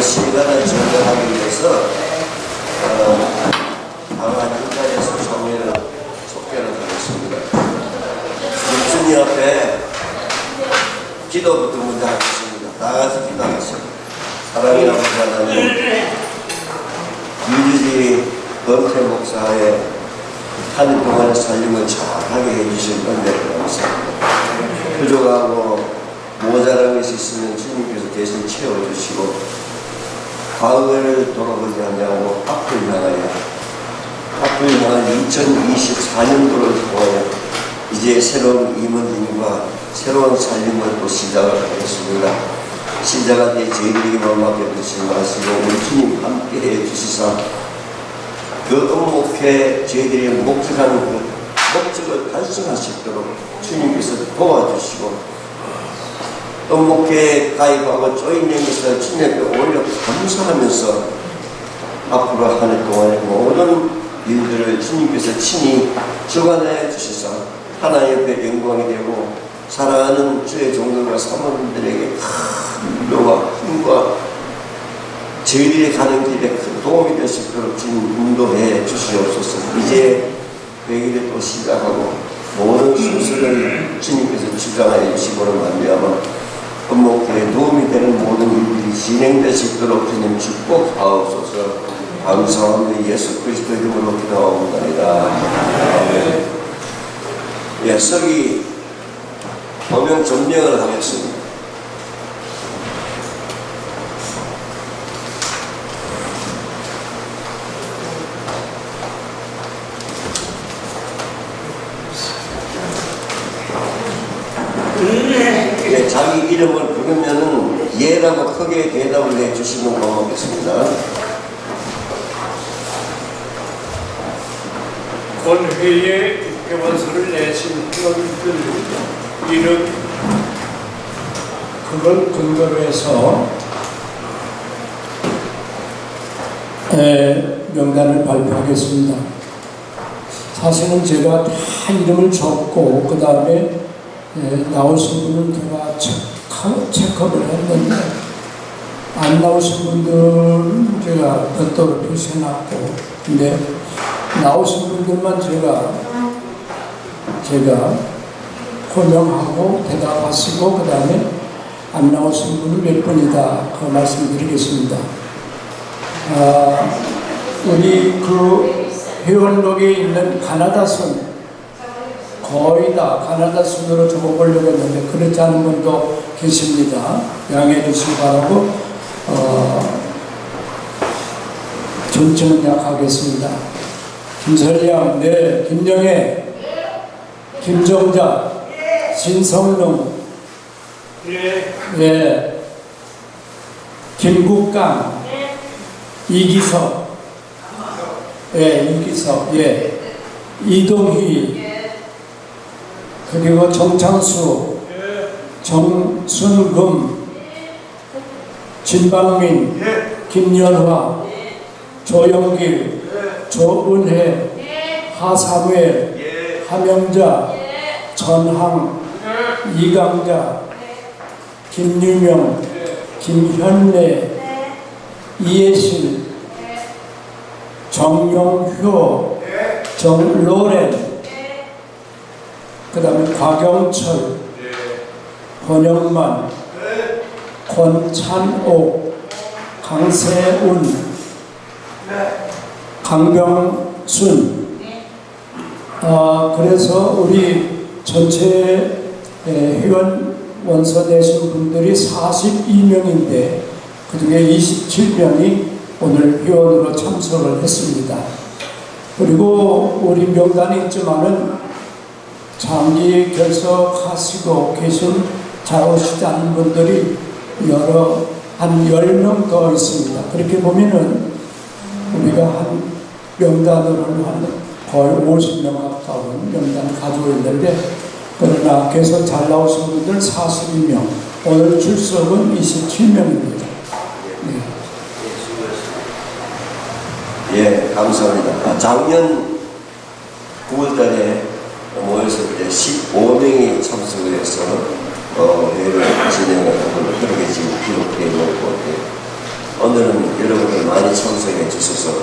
시간을 전달하기 위해서 아마 인간에서 정리를 속견을 하겠습니다. 주님 앞에 기도부터 먼저 하겠습니다. 나가서 기도하겠습니다. 사랑의 아버지 하나님, 유지지 권태 목사의 한 해 동안의 살림을 잘하게 해주신 은혜를 감사합니다. 부족하고 모자란 것이 있으면 주님께서 대신 채워주시고 과거를 돌아보지 않냐고 앞을 향한 2024년도를 통하여 이제 새로운 임원님과 새로운 살림을 또 시작을 하겠습니다. 시작할 때 저희들에게만 맡겨주시지 마시고 우리 주님 함께해 주시사 그 목회 저희들이 목적하는 그 목적을 달성할 수 있도록 주님께서 도와주시고 또 목회에 가입하고 조인님께서 주님께 오히려 감사하면서 앞으로 한 해 동안의 모든 일들을 주님께서 친히 주관해 주시사 하나님 옆에 영광이 되고 사랑하는 주의 종들과 사모님들에게 큰 위로와 힘과 저희들이 가는 길에 큰 도움이 될 수 있도록 주님 인도해 주시옵소서. 이제 그 일을 또 시작하고 모든 순서를 주님께서 주장하여 주시고는 말미암아 목회에 도움이 되는 모든 일들이 진행될 수 있도록 주님 축복하옵소서. 감사합니다. 예수 그리스도 이름으로 기도하옵나이다. 아멘. 예, 서기 법명 점령을 하겠습니다. 예, 자기 이름을 부르면은 예라고 크게 대답을 해 주시면 고맙겠습니다. 본회의에 입회원서를 내신 회원들 이름 그걸 근거로 해서 명단을 발표하겠습니다. 사실은 제가 다 이름을 적고 그 다음에 나오신 분은 제가 체크를 했는데 안 나오신 분들은 제가 별도로 표시해놨고 근데 나오신 분들만 제가 호명하고 대답하시고 그 다음에 안 나오신 분은 몇 분이다 그 말씀드리겠습니다. 우리 그 회원록에 있는 가나다선 거의 다 가나다 순으로 적어보려고 했는데 그렇지 않은 분도 계십니다. 양해해 주시기 바라고 존칭은 약하겠습니다. 김설량, 네, 김영애, 김정자, 신성룡, 네, 김국강, 이기석, 예, 이기석, 예, 이동희, 그리고 정창수, 정순금, 진방민, 김연화, 조영길, 조은혜, 하사무엘, 하명자, 전항, 이강자, 김유명, 김현래, 이예실, 정용효, 정로렌, 그 다음에 곽영철, 권영만, 권찬옥, 강세운, 강병순. 그래서 우리 전체 회원 원서 내신 분들이 42명인데 그 중에 27명이 오늘 회원으로 참석을 했습니다. 그리고 우리 명단이 있지만은 장기 결석하시고 계신 잘 오시지 않은 분들이 한 10명 더 있습니다. 그렇게 보면은 우리가 한 명단으로는 한 거의 50명 가까운 명단을 가지고 있는데 그러나 계속 잘 나오신 분들 42명, 오늘 출석은 27명입니다. 네. 예, 감사합니다. 작년 9월달에 모였을 때 15명이 참석을 해서 회의를 진행을 하고 그렇게 지금 기록되어 있는 것 같아요. 오늘은 여러분들 많이 참석해 주셔서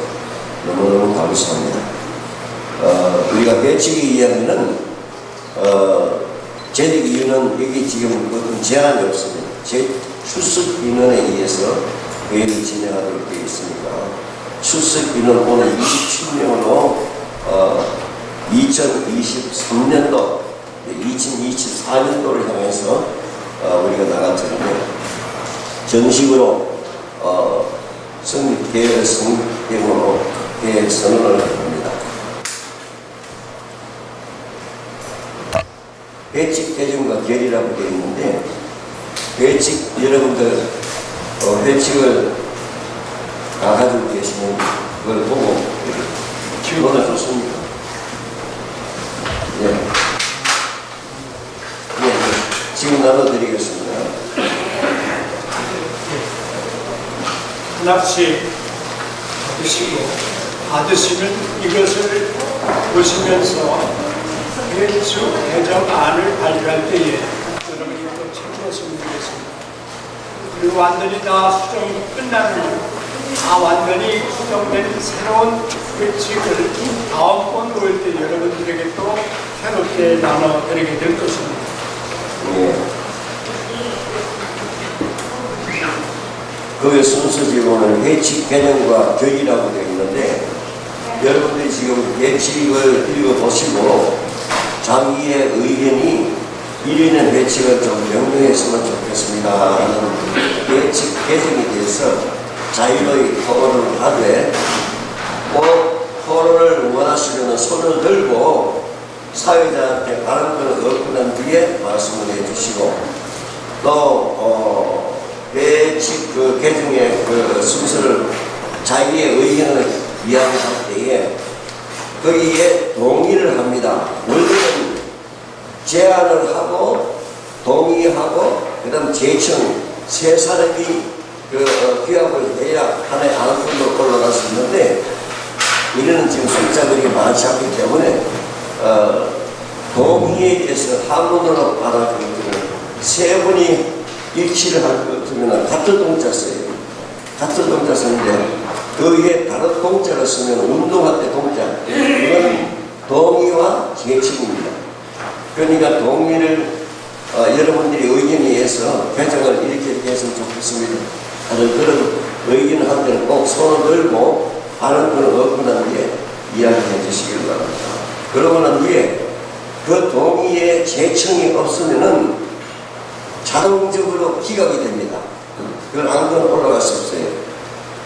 너무너무 감사합니다. 우리가 배치기 이야기는 재직 이유는 여기 지금 어떤 제한이 없습니다. 제 출석 인원에 의해서 회의를 진행하도록 되어 있으니까 출석 인원 오늘 27명으로 2023년도 2024년도를 향해서 우리가 나갔는데 정식으로 성립 성립으로 계획 선언을 합니다. 회칙 개정과 결의라고 되어 있는데 회칙 여러분들 회칙을 다 가지고 계시는 걸 보고 기분은 좋습니다. 예. 예, 지금 나눠드리겠습니다. 하나씩 받으시면 이것을 보시면서 회칙 개정안을 발표할 때에 여러분이 또 참고하시면 되겠습니다. 그리고 완전히 다 수정이 끝나면 완전히 수정된 새로운 회칙을 다음번 모일 때 여러분들에게 또 새롭게 나눠드리게 될 것입니다. 예. 거기에 순서지로는 회칙 개정과 결의라고 되어 있는데 여러분들이 지금 회칙을 읽어보시고 자기의 의견이 이르는 회칙을 좀 명료했으면 좋겠습니다 하는 회칙 개정에 대해서 자유로이 토론을 하되 토론을 원하시려는 손을 들고 사회자한테 발언권을 얻고 난 뒤에 말씀을 해주시고 또 회칙 개정의 순서를 자기의 의견을 이야기할 때에 거기에 동의를 합니다. 원래는 제안을 하고 동의하고 그 다음 제청 세 사람이 기합을 해야 하나의 안건으로 올라갈 수 있는데 우리는 지금 숫자들이 많지 않기 때문에 동의에 대해서 한문으로 받아들이는 세 분이 일치를 할 것 같으면 같은 동자 써요. 같은 동자 쓰는데 그 위에 다른 동자를 쓰면 운동할 때 동자 이건 동의와 제청입니다. 그러니까 동의를 여러분들이 의견에 의해서 개정을 이렇게 했으면 좋겠습니다 하는 그런 의견을 할 때는 꼭 손을 들고 발언권을 얻고 난 뒤에 이야기해 주시길 바랍니다. 그러고 난 뒤에 그 동의에 제청이 없으면은 자동적으로 기각이 됩니다. 그건 아무도 올라갈 수 없어요.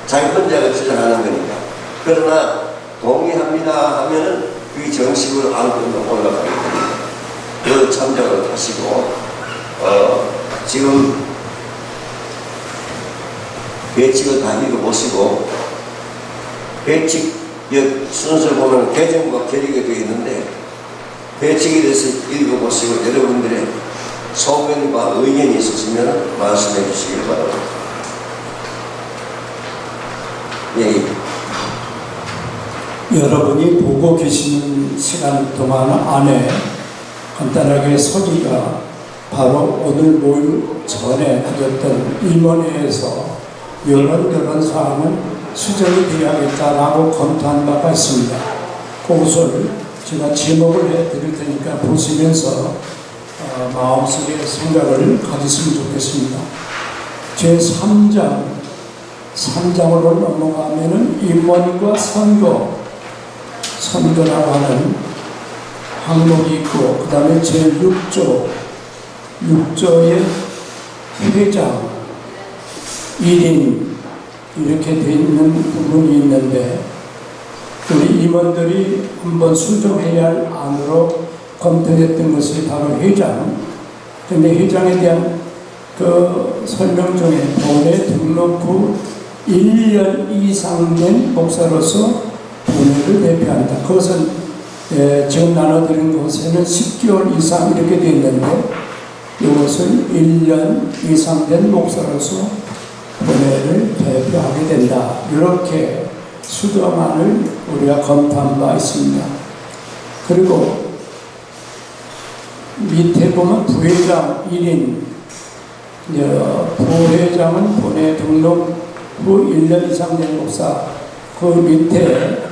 자기 혼자가 주장하는 거니까. 그러나 동의합니다 하면은 그게 정식으로 아무도 올라가게 됩니다. 그 참작을 하시고 지금 회칙을 다 읽어보시고 회칙 순서를 보면 개정과 결의가 되어 있는데 회칙에 대해서 읽어보시고 여러분들의 소견과 의견이 있으시면 말씀해 주시길 바랍니다. 예. 여러분이 보고 계시는 시간 동안 안에 간단하게 서기가 바로 오늘 모임 전에 하셨던 임원회에서 이런 사항은 수정이 되어야겠다라고 검토한 바가 있습니다. 그것을 제가 제목을 해드릴 테니까 보시면서 마음속에 생각을 가지시면 좋겠습니다. 제3장으로 넘어가면은 임원과 선거라고 하는 항목이 있고 그 다음에 제6조의 회장 1인 이렇게 되어 있는 부분이 있는데 우리 임원들이 한번 수정해야 할 안으로 검토했던 것이 바로 회장. 그런데 회장에 대한 그 설명 중에 본회 등록 후 1년 이상 된 목사로서 본회를 대표한다. 그것은 지금 나눠드린 곳에는 10개월 이상 이렇게 되어 있는데 이것은 1년 이상 된 목사로서 본회를 대표하게 된다. 이렇게 수정안을 우리가 검토한 바 있습니다. 그리고 밑에 보면 부회장 1인, 부회장은 본회 등록 후 1년 이상 된 목사 그 밑에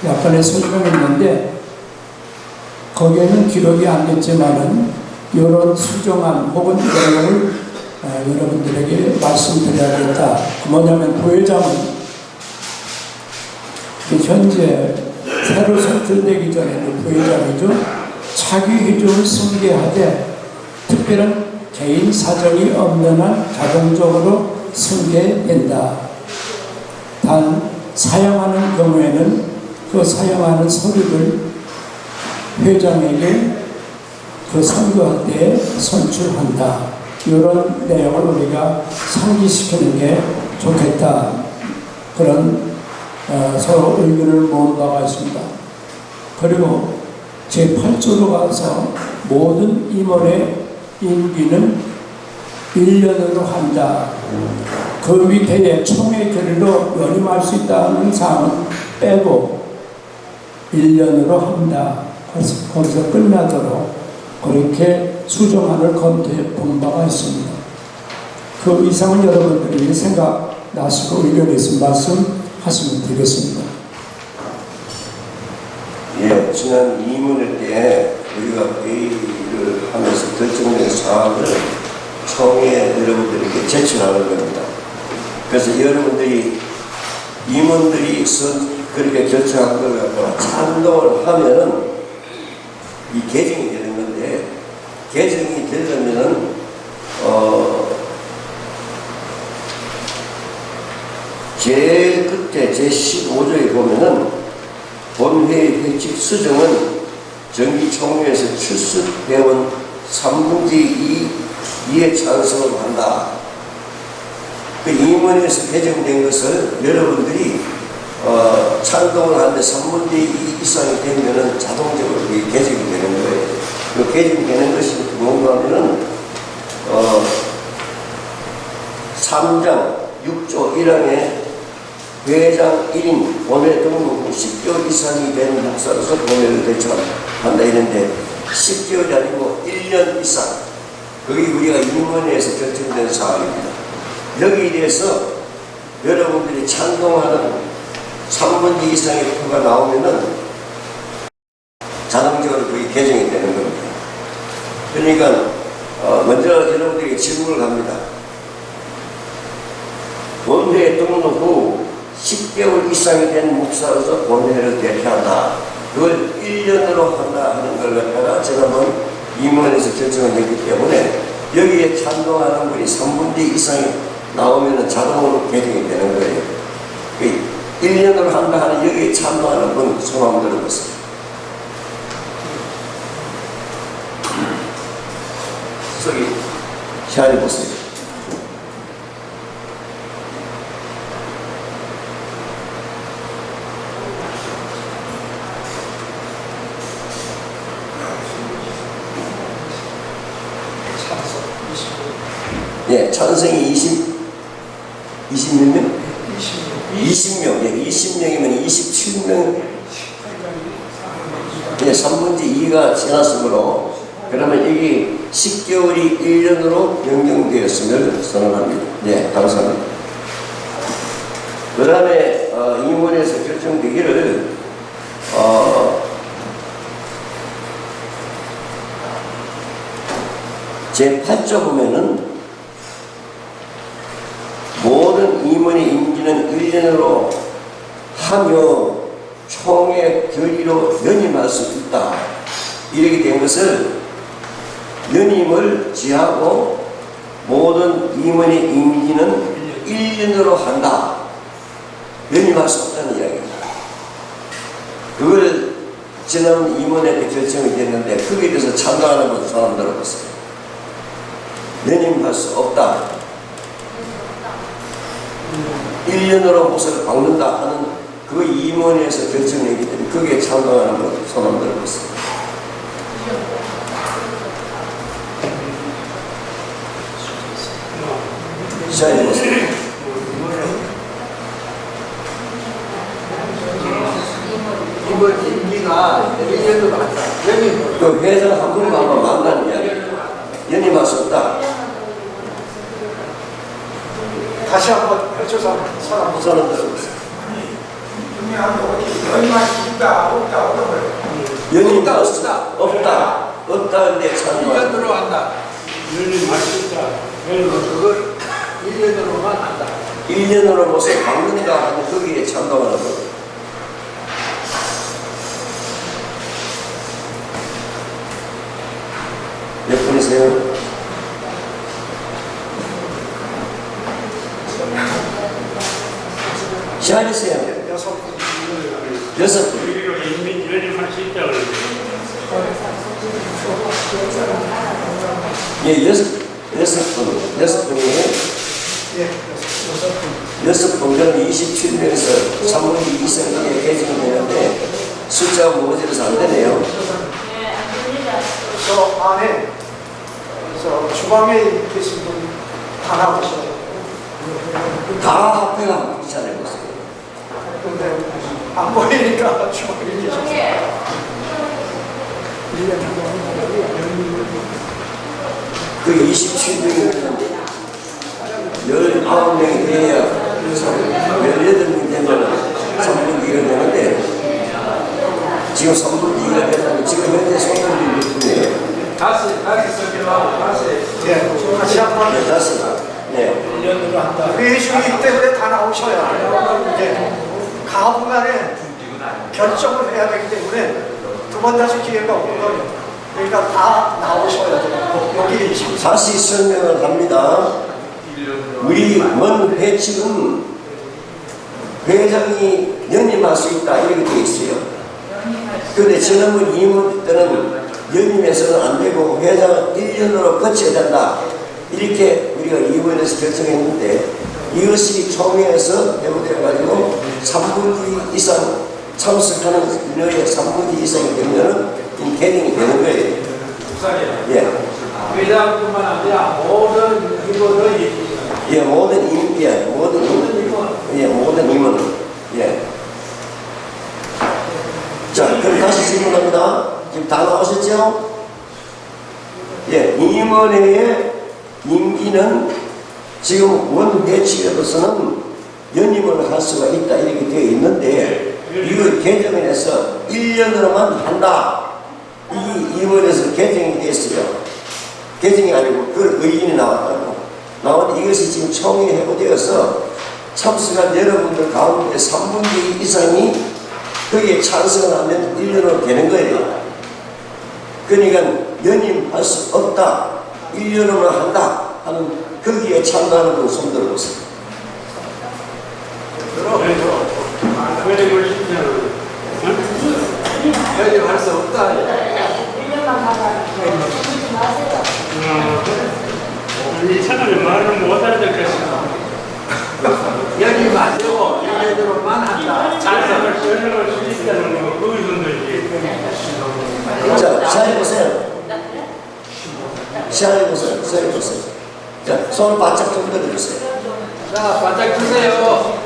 약간의 설명이 있는데 거기에는 기록이 안 됐지만은 이런 수정안 혹은 내용을 여러분들에게 말씀드려야겠다. 뭐냐면 부회장은 현재 새로 선출되기 전에는 부회장이죠. 차기 회중을 승계하되 특별한 개인 사정이 없는 한 자동적으로 승계된다. 단 사용하는 경우에는 그 사용하는 서류를 회장에게 그 선거할 때 선출한다. 이런 내용을 우리가 상기시키는 게 좋겠다. 그런 서로 의견을 모은 바가 있습니다. 그리고 제8조로 가서 모든 임원의 임기는 1년으로 한다. 그 밑에 총회 결의로 연임할 수 있다는 사항은 빼고 1년으로 한다. 거기서 끝나도록 그렇게 수정안을 검토해 본 바가 있습니다. 그 이상은 여러분들이 생각나시고 의견이 있으면 말씀하시면 되겠습니다. 예, 지난 이문회 때 우리가 회의를 하면서 결정된 사항을 총회 여러분들에게 제출하는 겁니다. 그래서 여러분들이 임원들이 그렇게 결정한 걸 갖다가 찬동을 하면은 이 개정이 되는 건데, 개정이 되려면은 제일 끝에 제15조에 보면은 본회의 회칙 수정은 정기총회에서 출석회원 3분의 2의 찬성을 한다. 그 임원에서 개정된 것을 여러분들이 찬동을 하는데 3분의 2 이상이 되면은 자동적으로 그게 개정이 되는 거예요. 그 개정되는 것이 뭔가 하면은 3장 6조 1항에 회장 1인 본회 등록 후 10개월 이상이 된 목사로서 본회를 대처한다 이랬는데 10개월이 아니고 1년 이상, 그게 우리가 임원회에서 결정된 사항입니다. 여기에 대해서 여러분들이 찬동하는 3분의 2 이상의 표가 나오면은 자동적으로 그게 개정이 되는 겁니다. 그러니까 먼저 여러분들에게 질문을 합니다. 본회에 등록 후 10개월 이상이 된 목사로서 본회를 대표한다. 그걸 1년으로 한다 하는 걸 갖다가 지난번 임원에서 결정을 했기 때문에 여기에 찬동하는 분이 3분의 2 이상이 나오면 자동으로 개정이 되는 거예요. 1년으로 한다 하는 여기에 찬동하는 분 손 한번 들어보세요. 저기 시안해 보세요. 예, 찬성이 20몇 명? 20명. 예, 20명이면 27명. 예, 3분의 2가 지났으므로, 그러면 여기 10개월이 1년으로 변경되었음을 선언합니다. 네, 감사합니다. 그 다음에, 임원에서 결정되기를, 제8조 보면은, 모든 임원의 임기는 1년으로 하며 총회 결의로 연임할 수 있다. 이렇게 된 것을 연임을 지하고 모든 임원의 임기는 1년으로 한다. 연임할 수 없다는 이야기입니다. 그걸 지난 임원회 때 결정이 됐는데 거기에 대해서 찬동하는 분 사람 들어봤어요. 연임할 수 없다. 1년으로 목사를 바꾼다 하는 그 임원회에서 결정이기 때문에 거기에 찬동하는 분 손 한번 들어봤어요. 시작해보세요. 이번 임기가 1년도 많다. 그 회장 한 분만 만나는 이야기. 연임할 수 없다. 다시 한번 해줘서 사람 사람들 여기만 있다 없다 어떤 거예요? 연임 없다, 없다. 없다 근데 1년 찬반 들어간다. 연이 맛있다. 그걸 1년으로만 한다. 1년으로 무슨 막는다 하면 거기에 참가하는 거. 몇 분이세요? 시작하세요. 6분. 6분. 우리로 인민 연임할 수 있다 그러는데. 예, 여섯 분이 예, 6분 그럼 27명에서 3분의 2성에 개정이 되는데 숫자가 모자라서 안 되네요. 저 안에 저 주방에 계신 분 다 나오셔요. 다 합해가 잘해보세요. 근데 안 보이니까 주방에 계셔서. 그 27명이면 19명이 돼야 18명이 되면 3분의 2가 되는데 지금 3분의 2가 되면 지금 현재 손님이 몇 분이에요? 다시 설명하고 다시. 예, 다시 한번 네, 다시. 네. 1년으로 한다. 회의중이기 때문에 다 나오셔야 이제 가분간에 결정을 해야 되기 때문에 두 번 다시 기회가 없거든요. 그러니까 다 나오셔야 돼요. 여기 다시 설명을 합니다. 우리 원 회칙은 회장이 연임할 수 있다 이렇게 되어 있어요. 그런데 지난번 임원 때는 연임해서는 안 되고 회장은 1년으로 거쳐야 된다 이렇게 우리가 임원에서 결정했는데 이것이 총회에서 회부되어 가지고 3분의 2 이상 참석하는 인원의 3분의 2 이상이 되면은 개정이 되는 거예요. 예. 회장뿐만 아니라 모든 이거를 예, 모든 임원. 예. 자, 그럼 다시 질문합니다. 지금 다 나오셨죠? 예, 임원회의 임기는 지금 원회칙에서는 연임을 할 수가 있다 이렇게 되어 있는데 이걸 개정을 해서 1년으로만 한다. 이 임원에서 개정이 됐어요. 개정이 아니고 그 의견이 나왔다고. 나온 이것이 지금 총회에 회부되어서 참석한 여러분들 가운데 3분의 2 이상이 거기에 찬성을 하면 1년으로 되는 거예요. 그러니까 연임할 수 없다, 1년으로만 한다 하는 거기에 참가하는 분 손 들어보세요. 회의를 시키면 연임할 수 없다. 1년만 가봐. 그러지 마세요. 이 사람이 말을 못 알아듣겠어. 연임 안 되고 1년으로만 한다. 찬성을 설명할 수 있다는 거 그걸 건들지. 자, 시작해보세요. 시작해보세요. 자, 손을 바짝 좀 들어주세요. 자, 바짝 주세요.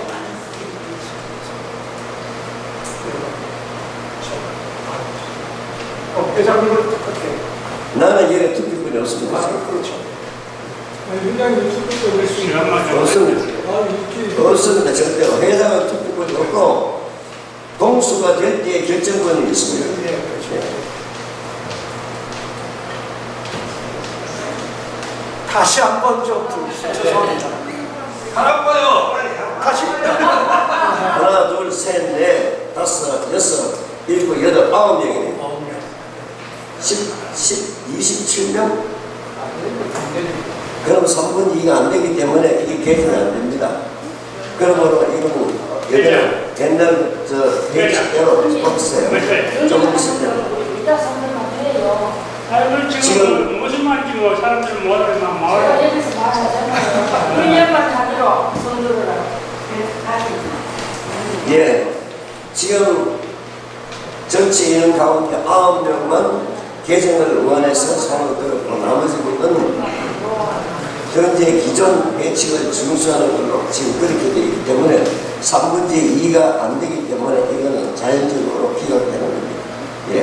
회장님은 어떻게? 나는 얘네 투표권이 없습니다. 그렇죠. 없습니다. 절대로. 회장은 투표권이 없고 동수가 될 때의 결정권이 있습니다. 예, 그렇죠. 다시 한번 좀 들으세요. 죄송합니다. 하라고요. 다시. 하나, 둘, 셋, 넷, 다섯, 여섯, 일곱, 여덟, 9명이네. 27명? 그럼 3분의 2가 안 되기 때문에 이게 개정이 안 됩니다. 그러므로 이거는 옛날 저 회칙대로 없어요. 조금 있을 때. 이따 선물만 해요. 지금 지금- 무슨 말인지 뭐 사람들 못 알아듣는 제가 말. 여기서 말하잖아요. 1년만 하기로 손들어라. 예, 지금 전체 인원 가운데 9명만 개정을 원해서 손을 들었고 나머지 분은 현재 기존 회칙을 준수하는 걸로 지금 그렇게 되어 있기 때문에 3분의 2가 안 되기 때문에 이거는 자연적으로 기각되는 겁니다. 예.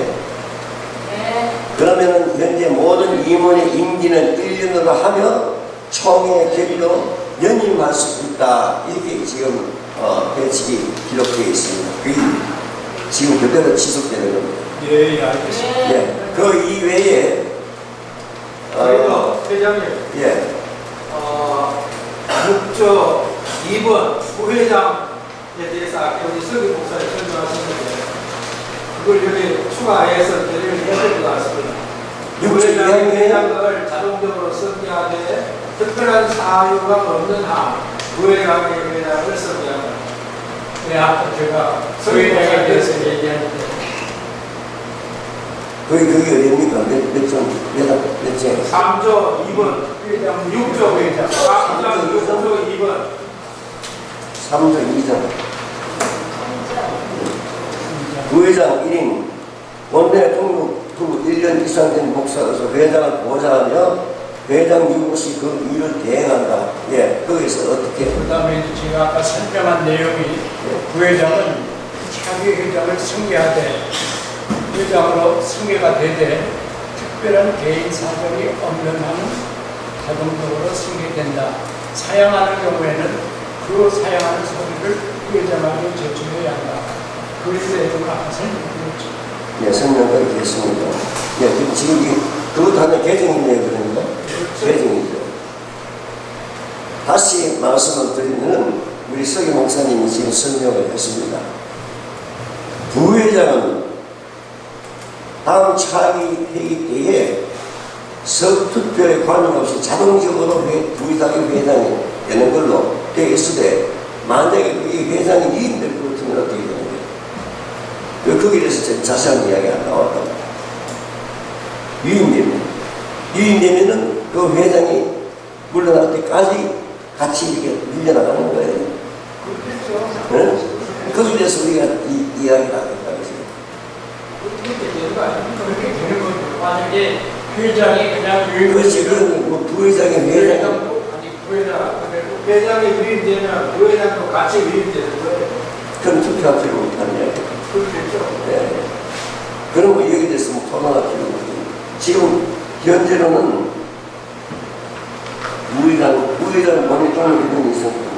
네. 그러면은 현재 모든 임원의 임기는 1년으로 하며 총회 결의로 연임할 수 있다. 이렇게 지금 배칙이 기록되어 있습니다. 그게 지금 그대로 지속되는 겁니다. 예, 알겠습니다. 예, 그 이외에 그래도 회장님, 예, 6조 2번 부회장에 대해서 아까 우리 서기 목사님 설명하셨는데 그걸 여기 추가해서 대리를 해야 될 것 같습니다. 부회장이 회장을 자동적으로 승계하되 특별한 사유가 없는 한 부회장이 회장을 승계한다. 네, 아까 제가 부회장에 대해서 얘기하는데 그게 어딥니까? 몇 장? 3조 2번 회장 6조 회장 3조 6조 2번 3조 2장. 부회장 1인 원내 통로 1년 이상 된 목사로서 회장을 보좌하며 회장 유무시 그 일을 대행한다. 예, 거기서 어떻게? 그 다음에 제가 아까 설명한 내용이 부회장은 차기 회장을 승계하되 회장으로 승계가 되되 특별한 개인 사정이 없는 한은 자동적으로 승계된다. 사양하는 경우에는 그 사양하는 서류를 회장에게 제출해야 한다. 그래서 내용을 아까 설명드렸죠. 네, 설명드리겠습니다. 예, 지금 그것도 하나 개정이네요, 그러니까. 개정이죠. 다시 말씀을 드리면 우리 서기 목사님이 지금 설명을 했습니다. 부회장은 다음 차기 회의 때에 서투표에 관계없이 자동적으로 부회장이 회장이 되는 걸로 되어 있으되 만약에 그게 회장이 위임될 것 같으면 어떻게 되는 거예요? 거기에 대해서 자세한 이야기가 나왔다. 위임되면은 그 회장이 물러날 때까지 같이 이렇게 밀려나가는 거예요. 그렇겠죠. 네? 거기에 대해서 우리가 이야기를 하겠다. 그렇게 되는 거죠. 만약에 회장이 그냥 그렇지, 뭐 부회장이 회장. 회장이 위임되면 부회장도 같이 위임되는 거예요. 그럼 투표할 필요 없다는 이야기. 그렇겠죠. 네. 그럼 뭐 여기에 대해서 뭐 토론할 필요가 없고. 지금 현재로는 부회장 모니터를 있는 있었고,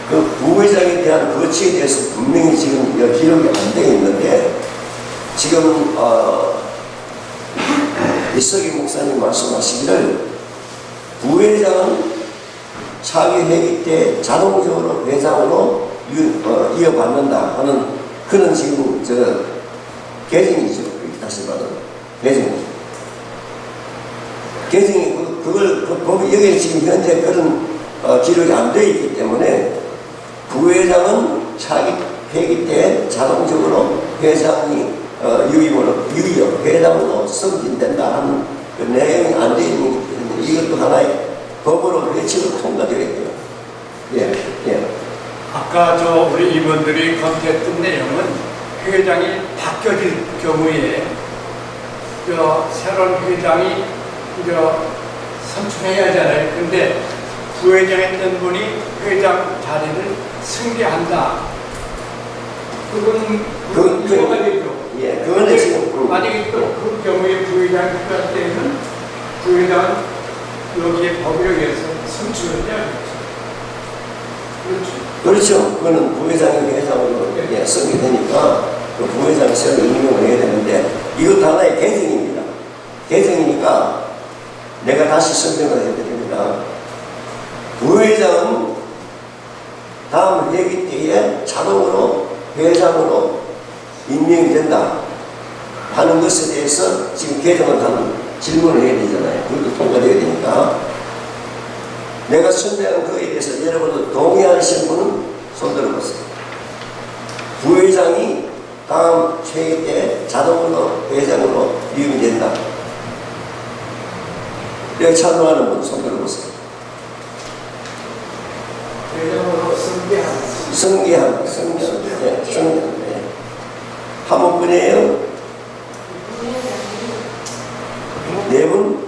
그 부회장에 대한 거치에 대해서 분명히 지금 기록이 안 되어 있는데, 지금, 이석기 목사님 말씀하시기를, 부회장은 차기 회기 때 자동적으로 회장으로 이어받는다 하는 그런 지금 개정이죠. 다시 말하면 개정이죠. 개정이 그 법이 여기 지금 현재 그런 기록이 안 되어 있기 때문에 부회장은 차기 회기 때 자동적으로 회장이 회장으로 승진된다 하는 그 내용이 안 되어 있는 기 때문에 이것도 하나의 법으로 회칙으로 통과되어야 돼요. 예, 예. 아까 우리 임원들이 검토했던 내용은 회장이 바뀌어질 경우에 새로운 회장이 선출해야 하잖아요. 근데 부회장했던 분이 회장 자리를 승계한다. 그건 이해가 되죠. 예, 그거는 지금 만약에 또 그 경우에 부회장이 필요할 때는 부회장은 여기에 법에 의해서 선출을 해야겠죠. 그렇죠. 그렇죠. 그거는 부회장이 회장으로 승이 되니까 그 부회장이 새로 임명을 해야 되는데 이것도 하나의 개정입니다. 개정이니까 내가 다시 설명을 해드립니다. 부회장은 다음 회기 때에 자동으로 회장으로 임명이 된다 하는 것에 대해서 지금 개정을 하는 질문을 해야 되잖아요. 그것도 통과되어야 되니까 내가 설명한 거에 대해서 여러분도 동의하시는 분은 손 들어보세요. 부회장이 다음 회의 때 자동으로 회장으로 위임이 된다. 여기 찬성하는 분 손 들어보세요. 회장으로 승계하는 승계한. 한 분뿐이에요? 네 분?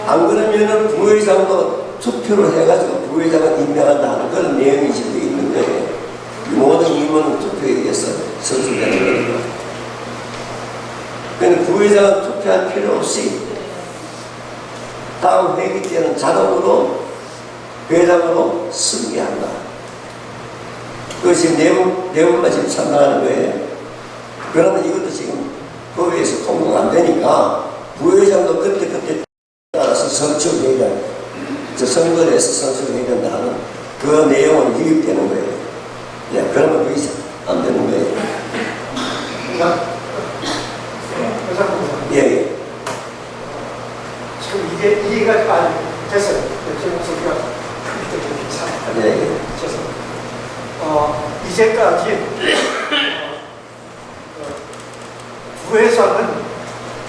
안 그러면은 부회장도 투표를 해가지고 부회장을 임명한다 하는 그런 내용이 지금 있는 거예요. 모든 임원은 투표에 의해서 선출되는 거니까. 그러니까 부회장은 투표할 필요 없이 다음 회기 때는 자동으로 회장으로 승계한다. 그것이 내용만 지금 참나가는 거예요. 그러면 이것도 지금 법에서 통과가 안 되니까 부회장도 그때 따라서 선출회장, 선거를 해서 선출해야 된다는 그 내용은 유입되는 거예요. 예, 그러면 그게 안 되는 거예요. 예, 예. 지금 이게 이해가 안 됐어요. 제 목소리가 크기 때문에 괜찮아요. 예, 예. 죄송합니다. 이제까지 부회장은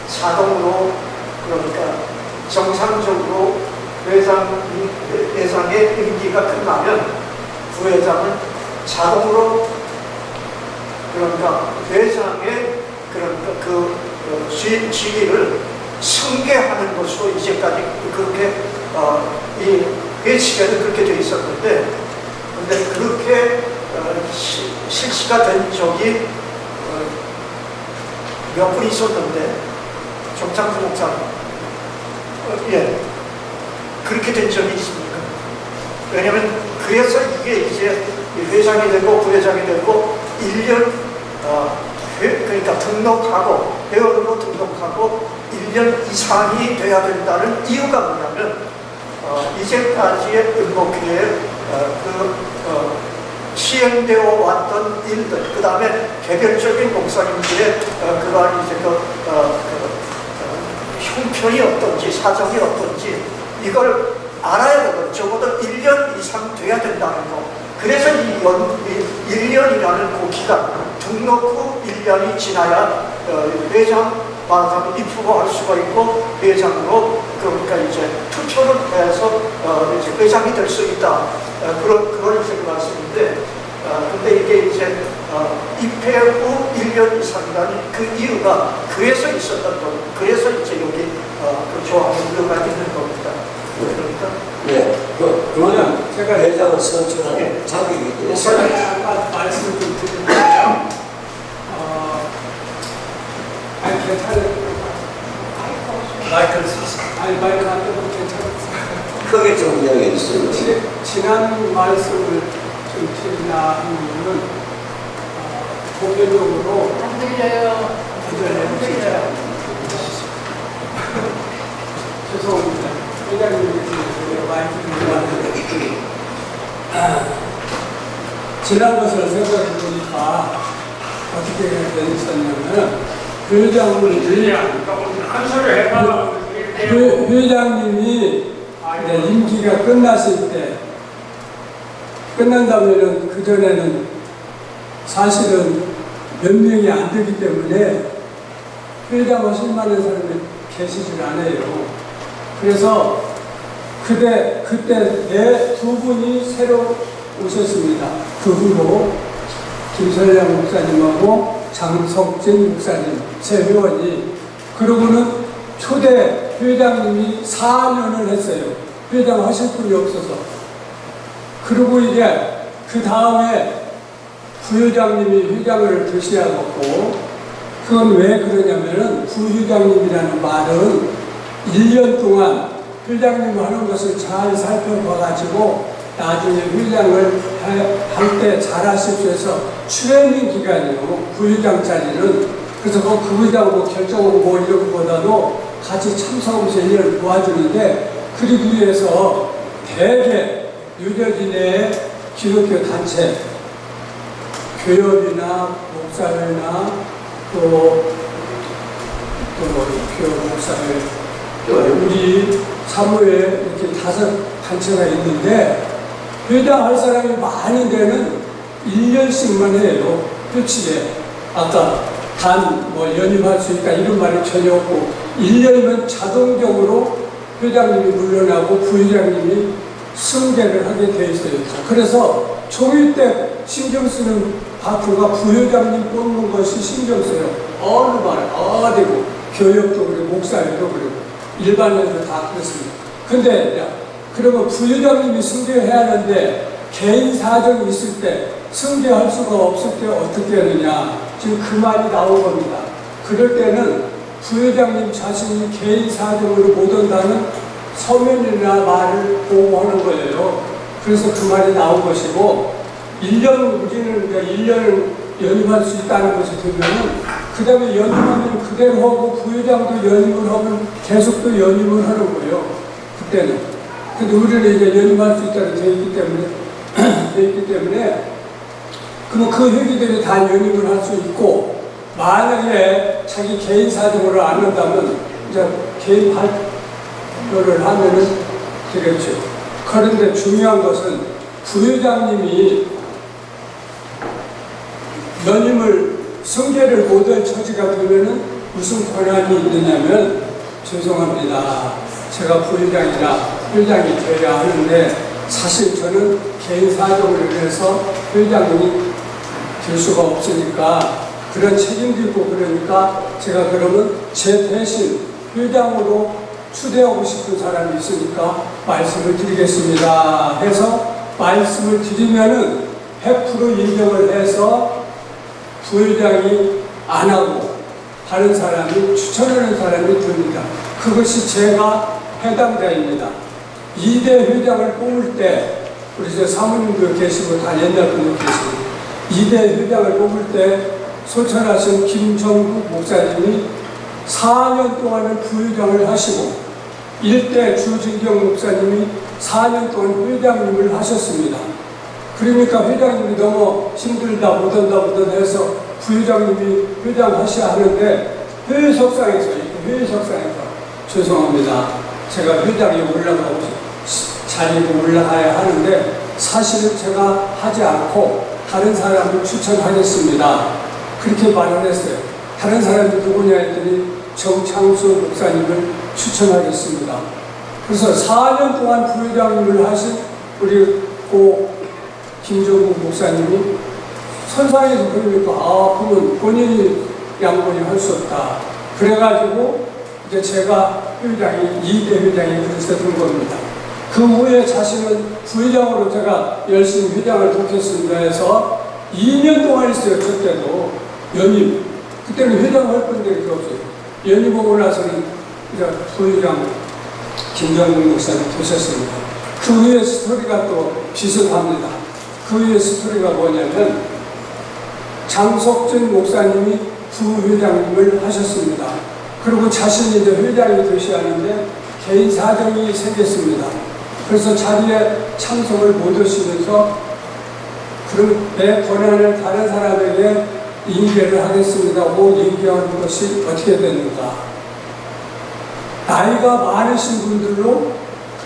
자동으로, 그러니까 정상적으로 회장의 임기가 끝나면 부회장은 자동으로, 그러니까 회장의 지위를 승계하는 것으로 이제까지 그렇게 이 회칙에는 그렇게 되어 있었는데, 근데 그렇게 실시가 된 적이 몇 분 있었는데, 정창수 목사님, 예, 그렇게 된 적이 있습니까? 왜냐하면 그래서 이게 이제 회장이 되고 부회장이 되고 1년 그러니까 등록하고 회원으로 등록하고 1년 이상이 돼야 된다는 이유가 뭐냐면 이제까지의 의목회에 시행되어 왔던 일들, 그 다음에 개별적인 목사님들의 그러한 이제 형편이 어떤지, 사정이 어떤지, 이걸 알아야 되거든요. 적어도 1년 이상 돼야 된다는 거. 그래서 이 1년이라는 그 기간, 등록 후 1년이 지나야 회장 마감을 입후보 할 수가 있고, 회장으로, 그러니까 이제 투표를 해서 이제 회장이 될 수 있다. 그런 이제 그 말씀인데, 근데 이게 이제 입회 후 1년 이상이라는 그 이유가 그래서 있었던 겁니다. 그래서 이제 여기 그 조항이 들어가 있는 겁니다. 그러니까 네, 그러면 제가 회장을 선출하는 자격이 있어요. 잠깐 말씀을 좀 드리면, 괜찮아요. 마이크를 쓰세요. 마이크 안 되면 괜찮아요. 크게 좀 이야기해 주세요. 지난 말씀을 좀 드리나 하면은, 보편적으로 안 들려요. 안 들려요. 죄송합니다. 회장님이 마이크를 왔는데, 지난 것을 생각해 보니까 어떻게 되었었냐면, 회장님이 임기가 끝났을 때, 끝난다면 그전에는 사실은 몇 명이 안 되기 때문에 회장을 실망하는 사람이 계시질 않아요. 그래서 그때 두 분이 새로 오셨습니다. 그 후로 김설량 목사님하고 장석진 목사님, 세 회원이, 그러고는 초대 회장님이 4년을 했어요. 회장 하실 분이 없어서. 그리고 이제 그 다음에 부회장님이 회장을 드셔야겠고, 그건 왜 그러냐면은 부회장님이라는 말은 1년 동안 회장님 하는 것을 잘 살펴봐가지고 나중에 회장을 할 때 잘하실 수 있어서 트레이닝 기간이에요. 부회장 자리는. 그래서 그 부회장하고 결정하고 뭐 이런 것보다도 같이 참석하면서 일을 도와주는데, 그러기 위해서 대개 유저진의 기독교 단체, 교협이나 목사회나 또 교회 목사회, 우리 사무에 이렇게 5 단체가 있는데, 회장할 사람이 많은 데는 1년씩만 해요. 끝이에. 아까 연임할 수 있다 이런 말이 전혀 없고, 1년이면 자동적으로 회장님이 물러나고 부회장님이 승계를 하게 돼 있어요. 그래서 총회 때 신경 쓰는 파트가 부회장님 뽑는 것이 신경 써요. 어느 말, 어디고, 교역도 그리고 목사회도 그리고 일반인도 다 그렇습니다. 근데 그러면 부회장님이 승계해야 하는데 개인 사정이 있을 때 승계할 수가 없을 때 어떻게 하느냐, 지금 그 말이 나온 겁니다. 그럴 때는 부회장님 자신이 개인 사정으로 못 온다는 서면이나 말을 보고하는 거예요. 그래서 그 말이 나온 것이고 1년 우리는 이제 1년을 연임할 수 있다는 것이 되면은 그 다음에 연임하면 그대로 하고 부회장도 연임을 하면 계속 또 연임을 하는 거예요. 그때는. 근데 우리는 이제 연임할 수 있다고 되어 있기 때문에 그러면 그 회기들이 다 연임을 할 수 있고 만약에 자기 개인 사정으로 안 한다면 이제 개인 발표를 하면은 되겠죠. 그런데 중요한 것은 부회장님이 연임을 승계를 못할 처지가 되면은 무슨 권한이 있느냐면 죄송합니다. 제가 부회장이나 회장이 되어야 하는데 사실 저는 개인 사정으로 인해서 회장이 될 수가 없으니까 그런 책임도 있고 그러니까 제가 그러면 제 대신 회장으로 추대하고 싶은 사람이 있으니까 말씀을 드리겠습니다 해서 말씀을 드리면은 100% 인정을 해서 부회장이 안 하고 다른 사람이 추천하는 사람이 됩니다. 그것이 제가 해당자입니다. 2대 회장을 뽑을 때 우리 저 사모님도 계시고 다 옛날 분도 계시고 2대 회장을 뽑을 때 소천하신 김정국 목사님이 4년 동안은 부회장을 하시고 1대 주진경 목사님이 4년 동안 회장님을 하셨습니다. 그러니까 회장님이 너무 힘들다 못한다 해서 부회장님이 회장하셔야 하는데 회의석상에서 죄송합니다. 제가 회장에 올라가고 자리에 올라가야 하는데 사실은 제가 하지 않고 다른 사람을 추천하겠습니다. 그렇게 말을 했어요. 다른 사람이 누구냐 했더니 정창수 목사님을 추천하겠습니다. 그래서 4년 동안 부회장님을 하신 우리 고 김정국 목사님이 선상에서 그러니까 그러면 본인이 양보를 할 수 없다. 그래가지고 이제 제가 회장이 2대 회장이 그래서 된 겁니다. 그 후에 자신은 부회장으로 제가 열심히 회장을 돕겠습니다 해서 2년 동안 있어요. 그때도 연임. 그때는 회장할 건데 그게 없어요. 연임하고 나서는 이제 부회장 김정국 목사님 되셨습니다. 그 후에 스토리가 또 비슷합니다. 그 후에 스토리가 뭐냐면 장석준 목사님이 부회장님을 하셨습니다. 그리고 자신이 이제 회장이 되셔야 하는데 개인 사정이 생겼습니다. 그래서 자리에 참석을 못 하시면서 그럼 내 권한을 다른 사람에게 인계를 하겠습니다 하고 얘기하는 것이 어떻게 되는가. 나이가 많으신 분들로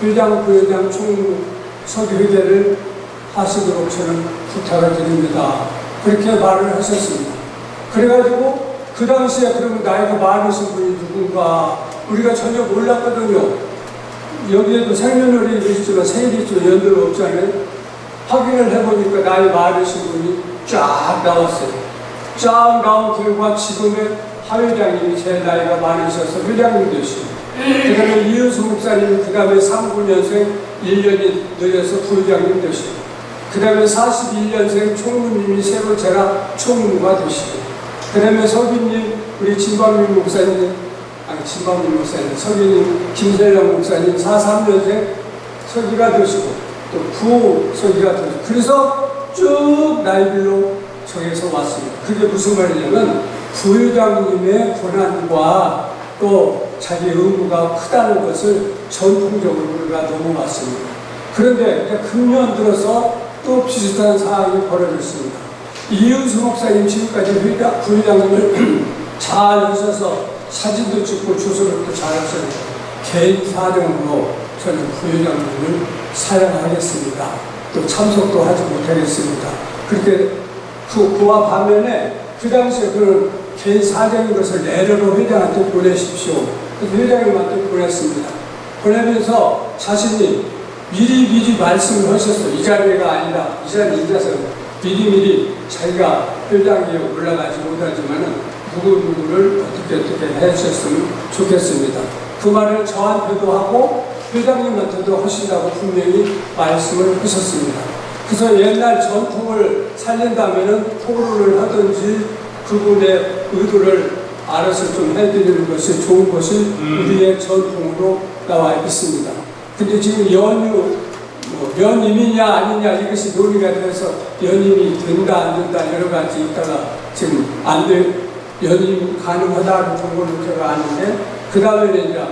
회장, 부회장, 총무, 서기회계를 하시도록 저는 부탁을 드립니다. 그렇게 말을 하셨습니다. 그래가지고 그 당시에 그러면 나이가 많으신 분이 누군가 우리가 전혀 몰랐거든요. 여기에도 생년월일이 있지만 생일이 있지만 연도가 없잖아요. 확인을 해보니까 나이 많으신 분이 쫙 나왔어요. 쫙 나온 결과 지금의 하회장님이 제일 나이가 많으셔서 회장님 되시고 그 다음에 이은수 목사님이 그 다음에 39년생 1년이 늦어서 부회장님 되시고 그 다음에 41년생 총무님이 세 번째라 총무가 되시고 그 다음에 서기님 우리 진광민 목사님 서기님 김세령 목사님 43년생 서기가 되시고 또 부서기가 되시고 그래서 쭉 나이별로 정해서 왔습니다. 그게 무슨 말이냐면 부회장님의 권한과 또 자기 의무가 크다는 것을 전통적으로 우리가 넘어왔습니다. 그런데 금년 들어서 또 비슷한 상황이 벌어졌습니다. 이은수 목사님 지금까지 부회장님을 잘 하셔서 사진도 찍고 주소록도 잘 하셔서 개인 사정으로 저는 부회장님을 사양하겠습니다. 또 참석도 하지 못하겠습니다. 그렇게 그와 반면에 그 당시에 그런 개인 사정인 것을 내려로 회장한테 보내십시오. 그래서 회장님한테 보냈습니다. 보내면서 자신이 미리 말씀을 하셨어요. 이 자리가 아니라 이 자리 앉아서 미리 자기가 회장에 올라가지 못하지만은 누구를 어떻게 해주셨으면 좋겠습니다. 그 말을 저한테도 하고 회장님한테도 하신다고 분명히 말씀을 하셨습니다. 그래서 옛날 전통을 살린다면은 토론을 하든지 그분의 의도를 알아서 좀 해드리는 것이 좋은 것이 우리의 전통으로 나와 있습니다. 근데 지금 연임이냐 아니냐 이것이 논의가 돼서 연임이 된다 안 된다 여러 가지 있다가 지금 안 돼, 연임 가능하다는 정보를 제가 아는데, 그 다음에는 이제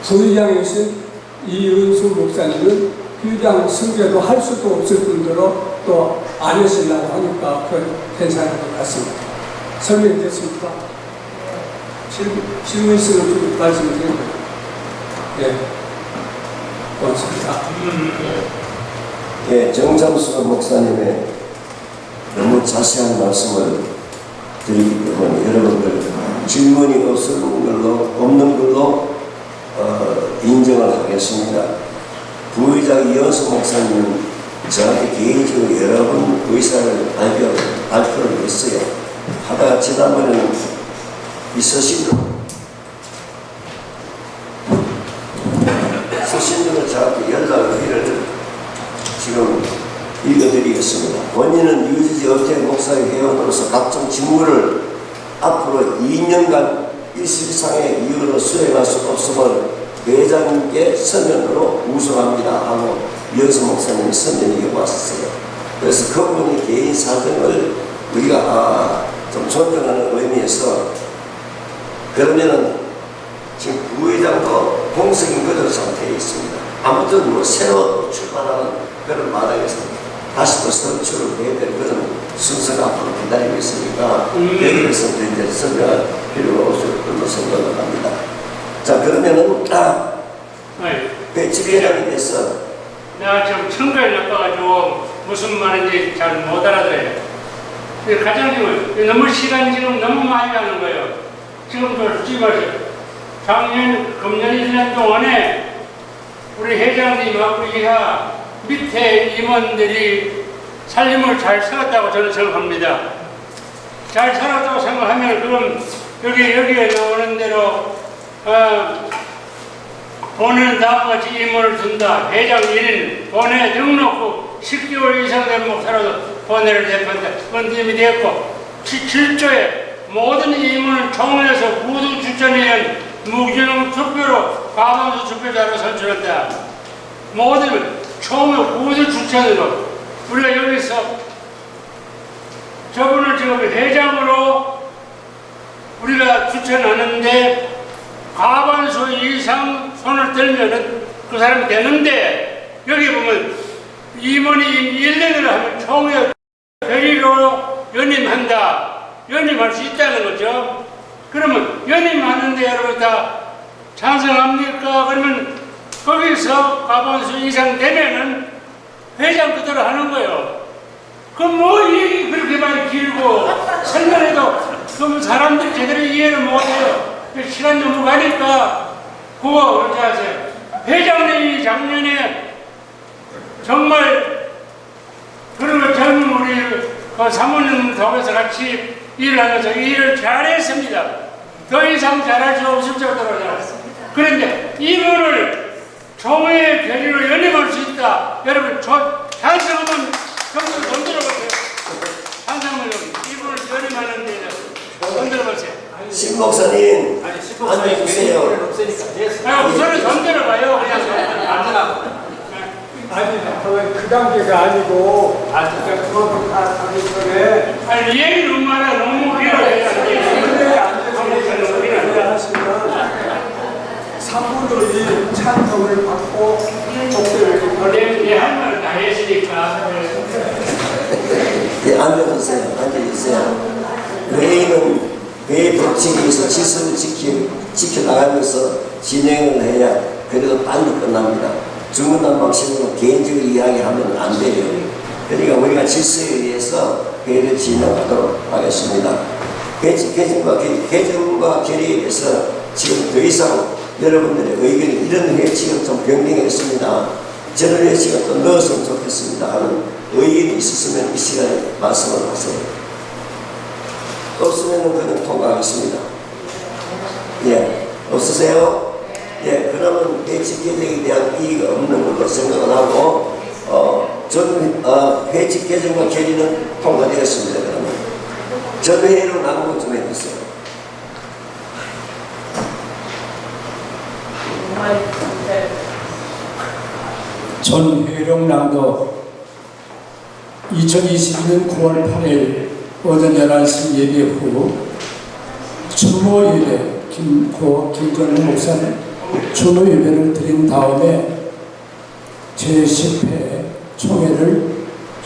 부의장이신 이은수 목사님은 회장 승계도 할 수도 없을 뿐더러 또 안 하시려고 하니까 그건 괜찮은 것 같습니다. 설명됐습니까? 질문 있으면 좀 말씀드립니다. 예. 고맙습니다. 예, 정창수 목사님의 너무 자세한 말씀을 드리기 때문에 여러분들 질문이 없는 걸로 인정을 하겠습니다. 부의장 이현수 목사님은 저한테 개인적으로 여러 번 의사를 발표를 했어요. 하다가 지난번에는 이 서신으로 저한테 연락을 지금 읽어드리겠습니다. 본인은 뉴저지 업체 목사의 회원으로서 각종 직무를 앞으로 2년간 일시상의 이유로 수행할 수 없음을 회장님께 서면으로 우선합니다 하고 이현수 목사님이 서면이 왔었어요. 그래서 그분의 개인 사정을 우리가 좀 존중하는 의미에서, 그러면은 지금 부회장도 공석인 그대로 상태에 있습니다. 아무튼 뭐 새로 출발하는 그런 마당에서 다시 또 선출을 해야 될 그런 순서가 앞으로 기다리고 있으니까 여기에서 이제 설명할 필요가 없을 걸로 생각을 합니다. 자, 그러면은 배치 회장이 돼서 내가 지금 청가에 나빠가지고 무슨 말인지 잘 못 알아들어요. 과장님은 너무 시간 지금 너무 많이 가는 거예요. 지금도 솔직히 말해서 작년, 금년 1년 동안에 우리 회장님하고 이하 밑에 임원들이 살림을 잘 살았다고 저는 생각합니다. 잘 살았다고 생각하면 그럼 여기에 나오는 대로 본회는 다음과 같이 임원을 둔다. 회장 1인 본회 등록 후 10개월 이상 된 목사라도 본회를 대표한다. 그건 이미 됐고, 7조에 모든 임원은 총회에서 모두 추천위원 무기능 투표로 과반수 투표자로 선출한다. 모든 총회 모두 추천으로 우리가 여기서 저분을 지금 회장으로 우리가 추천하는데 과반수 이상 손을 들면은 그 사람이 되는데, 여기 보면 임원이 1년을 하면 총회 결의로 연임할 수 있다는 거죠. 그러면 연임하는데 여러분 다 찬성합니까? 그러면 거기서 과반수 이상 되면은 회장 그대로 하는 거예요. 그럼 뭐 얘기 그렇게 많이 길고 설명해도 그럼 사람들이 제대로 이해를 못해요. 시간 너무 가니까 그거 어떻게 하세요? 회장님이 작년에 정말 그런 거 젊은 우리 사모님 동에서 같이 일을 하면서 일을 잘했습니다. 더 이상 잘할 수 없을 정도로 잘했습니다. 그런데 이분을 총회의 결의로 연임할 수 있다. 여러분 찬성하면 정말 돈 들어보세요. 찬성하면 이분을 연임하는 데는 돈 들어보세요. 신 목사님 앉아주세요. 우선은 돈 들어봐요. 그냥 그 단계가 아니고 그것도 다 하기 전에 아니 얘기 너무 많아. 너무 길어요. 하시면 3분으로 이 찬성을 받고 할 말을 다 했으니까. 예, 앉아주세요. 회의는 회의 법칙에 의해서 질서를 지켜나가면서 진행을 해야 그래도 빨리 끝납니다. 중간단 방식으로 개인적으로 이야기하면 안 돼요. 그러니까 우리가 질서에 의해서 회의를 진행하도록 하겠습니다. 개정과 결의에 대해서 지금 더 이상 여러분들의 의견이 이런 회칙은 좀 변경했습니다. 저런 회칙은 또 넣었으면 좋겠습니다 하는 의견이 있었으면 이 시간에 말씀을 하세요. 없으면 그냥 통과하겠습니다. 예, 없으세요? 예, 그러면 회칙 개정에 대한 이의가 없는 걸로 생각을 하고, 회칙 개정과 결의는 통과되었습니다. 그러면 전회의로 나누고 좀 해주세요. 전회룡랑도 2022년 9월 8일 오전 11시 예배 후 추모 예배 김정일 목사님 추모 예배를 드린 다음에 제10회 총회를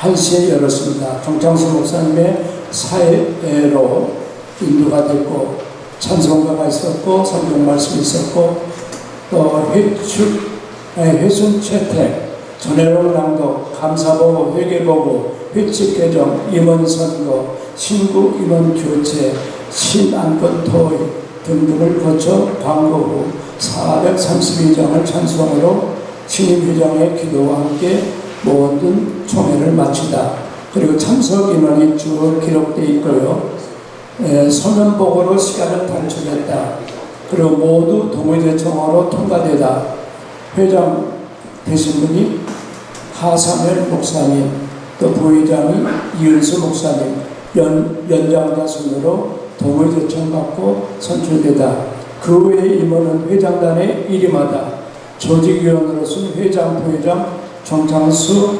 1시에 열었습니다. 정창수 목사님의 사회로 인도가 됐고 찬송가가 있었고 성경 말씀이 있었고 또 회순 채택 전해론 낭독 감사보고 회계보고 회칙 개정 임원 선거 신구 임원 교체 신안건 토의 등등을 거쳐 광고 후 432장을 찬송으로 신임회장의 기도와 함께 모든 총회를 마치다. 그리고 참석 인원이 쭉 기록되어 있고요. 서면복으로 시간을 단축했다. 그리고 모두 동의대청으로 통과되다. 회장 되신 분이 하사멜 목사님, 또 부회장이 이은수 목사님, 연장자 순으로 동의대청 받고 선출되다. 그 외의 임원은 회장단의 일임하다. 조직위원으로서는 회장, 부회장, 정창수,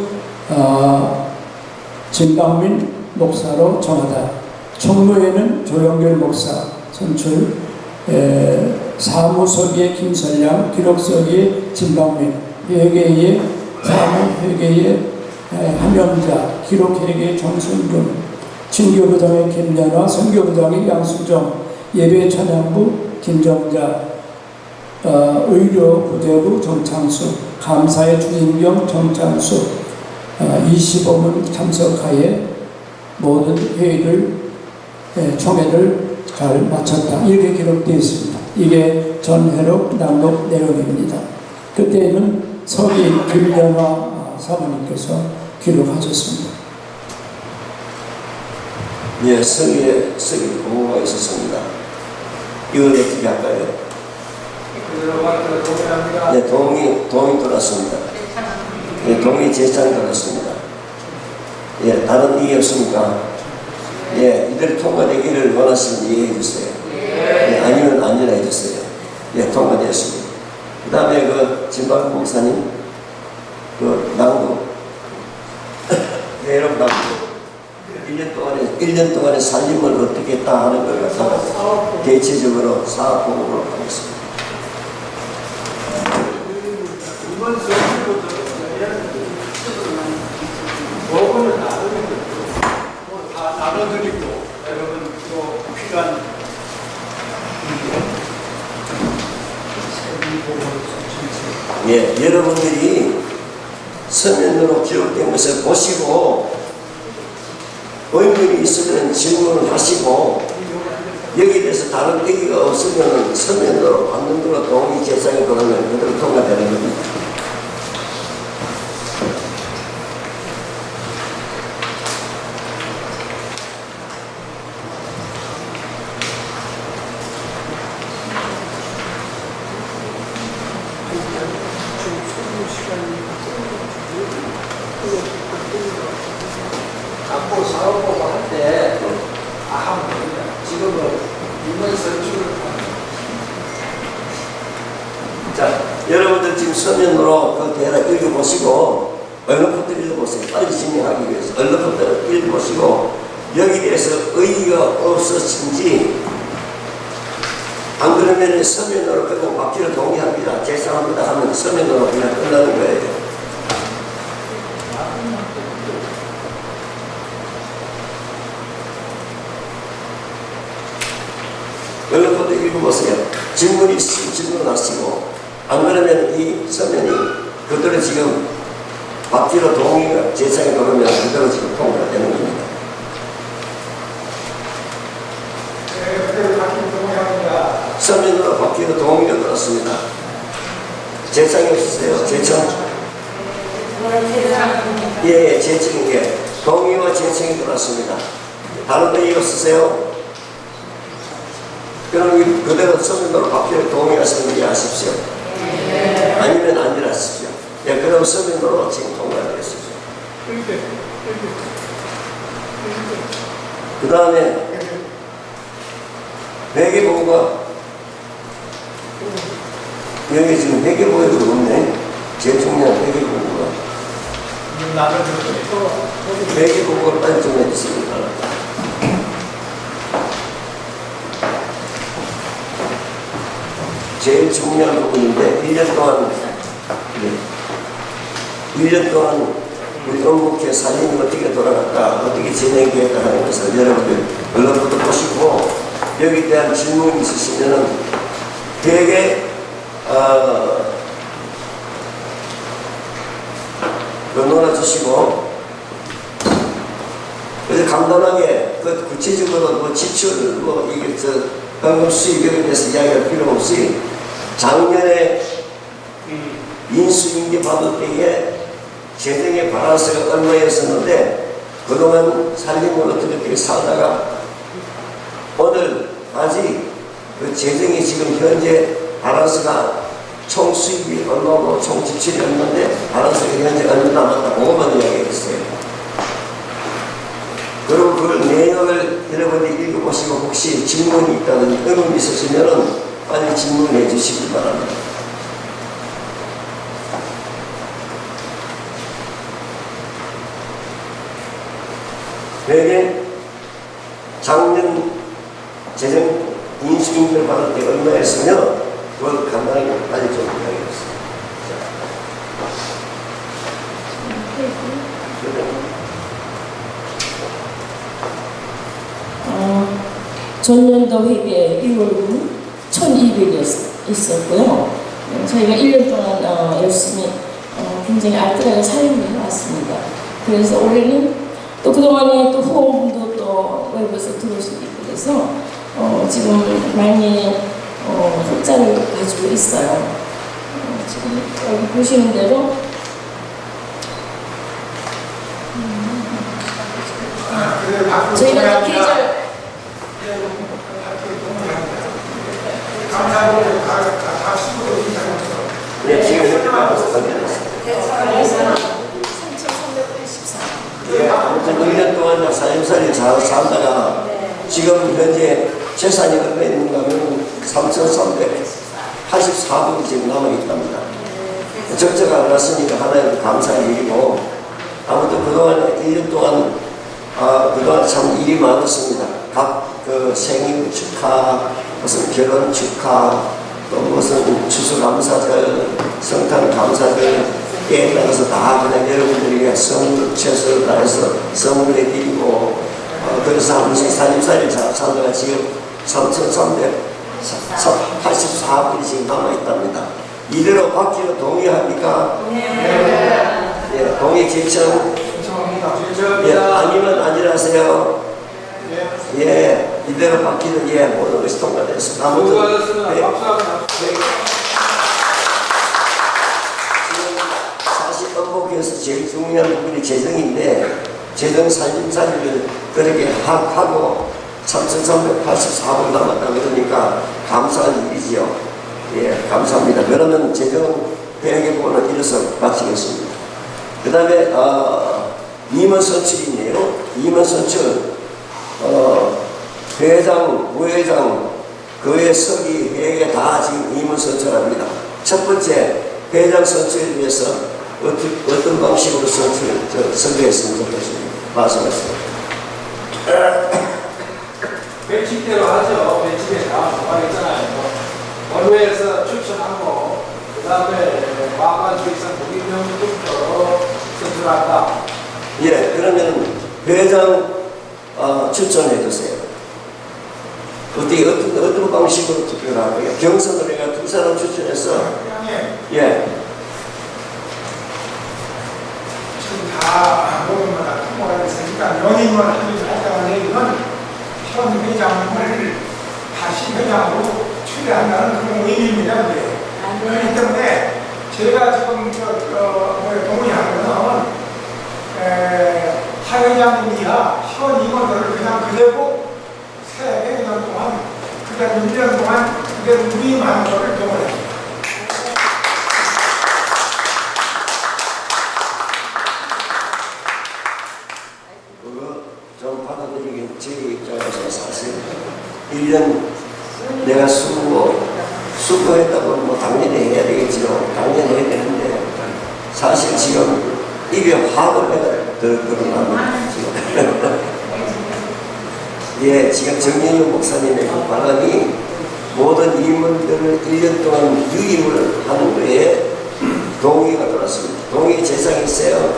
진방민 목사로 정하다. 총무회는 조영결 목사 선출, 사무서기의 김설량, 기록서기의 진방민, 회계의 사무회계의 함영자, 기록회계의 정순금, 친교부장의 김연아, 선교부장의 양수정, 예배찬양부 김정자, 의료부대부 정창수, 감사의 주인경 정창수, 25문 참석하에 모든 회의를 총회를 잘 마쳤다. 이렇게 기록되어 있습니다. 이게 전회록 낭독 내용입니다. 그때는 서기 김연아 사모님께서 기록하셨습니다. 예, 서기 공고가 있었습니다. 이걸 어떻게 할까요? 네, 동의 들었습니다. 예, 동의 제창 들었습니다. 예, 다른 이해 없습니까? 예, 이들 통과되기를 원하시면 이해해 주세요. 예, 아니면 아니라 해 주세요. 예, 통과되었습니다. 그 다음에 그 진박 목사님, 그 낭독, 회록 낭독. 1년 동안에 살림을 어떻게 했다 하는 걸 갖다가 대체적으로 사업 보고를 하겠습니다. 다 나눠드리고 여러분 또 필요한 예, 여러분들이 서면으로 기록된 것을 보시고 의문이 있으면 질문을 하시고 여기에 대해서 다른 얘기가 없으면 서면으로 받는 걸로 동의 제상이 그러면 그대로 통과되는 겁니다. 자꾸 사업보고 할 때, 지금은 인원 선출을 자, 여러분들 지금 서면으로 그 대략 읽어보시고 얼른부터 읽어보세요. 빨리 진행하기 위해서 얼른부터 읽어보시고 여기에 대해서 의의가 없었는지 안 그러면 서면으로 그냥 받기로 동의합니다. 제상합니다 하면 서면으로 그냥 끝나는 거예요. 얼른부터 읽어보세요. 질문이 있으면 질문하시고 안 그러면 이 서면이 그대로 지금 받기로 동의가 제상이 그러면 그대로 지금 통과가 되는 겁니다. 서면으로 받기로 동의가 들었습니다. 제상이 없으세요? 제청? 예, 제청인 게 동의와 제청이 들었습니다. 다른 의의 없으세요? 그럼 그대로 서면으로 받기로 동의하시는 게 아십시오. 아니면 아니라십시오. 예, 그럼 서면으로 지금 통과하겠습니다. 그 다음에 회계본과 여기 지금 회계부에도 없네. 제일 중요한 회계부가. 나는 회계부를 빨리 좀 해주시기 바랍니다. 제일 중요한 부분인데 1년 동안 1년 동안 우리 업무회 사진이 어떻게 돌아갈까, 어떻게 진행될까 하는 것을 여러분들 언론부터 보시고 여기에 대한 질문이 있으시면은 되게 논하주시고 그래서 간단하게 그 구체적으로 뭐 지출 뭐 이게 현금 수입에 대해서 이야기할 필요 없이 작년에 인수인계 받을 때에 재정의 바란스가 얼마였었는데 그동안 살림을 어떻게 살다가 오늘까지 그 재정이 지금 현재 바란스가 총 수입이 얼마고 총 지출이 얼마인데 바란스가 현재 얼마 남았다 그것만 이야기했어요. 그리고 그 내용을 여러분들이 읽어보시고 혹시 질문이 있다든지 의문이 있으시면 빨리 질문해 주시기 바랍니다. 왜냐 작년 재정 인수인계를 받을 때 얼마였으며 그걸 간단하게 빨리 좀 이야기했어요. 전년도 회계 1월분 1,200이 있었고요. 저희가 1년 동안 열심히 굉장히 알뜰하게 사용을 해왔습니다. 그래서 올해는 또 그동안에 또 후원분도 또 외부에서 들어오시고 그래서 지금 많이 흑자를 가지고 있어요. 지금 여기 보시는 대로 저희가 계절 네, 지금 현재 받아서 관계됐습니다. 아무튼 1년 동안 살림살이 잘 살다가 지금 현재 재산이 얼마 있는가 하면 3,384분이 지금 남아있답니다. 적자가 안 났으니까 하나의 감사의 일이고 아무튼 그동안 1년 동안 그동안 참 일이 많았습니다. 각 그 생일 축하, 무슨 결혼 축하, 또 무슨 추수감사절, 성탄감사절에 따라서 다 그냥 여러분들에게 선물, 최선을 다해서 선물해 드리고 그래서 한 번씩 살림살이를 잘 살다가 지금 3,384분이 지금 남아있답니다. 이대로 받기로 동의합니까? 네. 예, 동의 제청. 예, 아니면 아니라세요. 예, 이대로 받기로 예, 모든 것이 통과됐습니다. 아무튼 네. 지금 사실 업무에서 제일 중요한 부분이 재정인데 재정 살림살이를 그렇게 하고 3,384분 남았다 그러니까 감사한 일이지요. 예, 감사합니다. 그러면 재정 회계부는 이래서 마치겠습니다. 그 다음에 임원 선출이네요. 임원 선출 회장, 부회장, 그의 서기, 회계 다 지금 임원 선출합니다. 첫 번째 회장 선출에 대해서 어떤 방식으로 선거했으면 좋겠습니다. 말씀하세요. 배치대로 하죠. 배치대 다 정하겠잖아요. 원외에서 추천하고 그 다음에 과반수이상 국민명부터 선출한다. 예, 그러면 회장 추천해 주세요. 어떻게 어떤 방식으로 투표를 하고요? 경선을 해가 두 사람 추천해서 예. 지금 다 모든마다 통과가 있으니까 연임을 하자는 얘기는 현 회장을 다시 회장으로 추대한다는 그런 의미입니다. 그렇기 때문에 제가 지금 동의하는 것은 하 회장님이야 현 임원들을 그냥 그대로 새 회장 동안 그냥 1년 동안 그대로 운임하는 것을 동의합니다. 그거 좀 받아들이긴 제 입장에서 사실 1년 내가 수고했다고 뭐 당연히 해야 지금 입에 화를 내가 들어갑니다. 예, 지금 정영용 목사님의 그 발언이 모든 임원들을 1년 동안 유임을 하는 거에 동의가 들어왔습니다. 동의 제창이 있어요?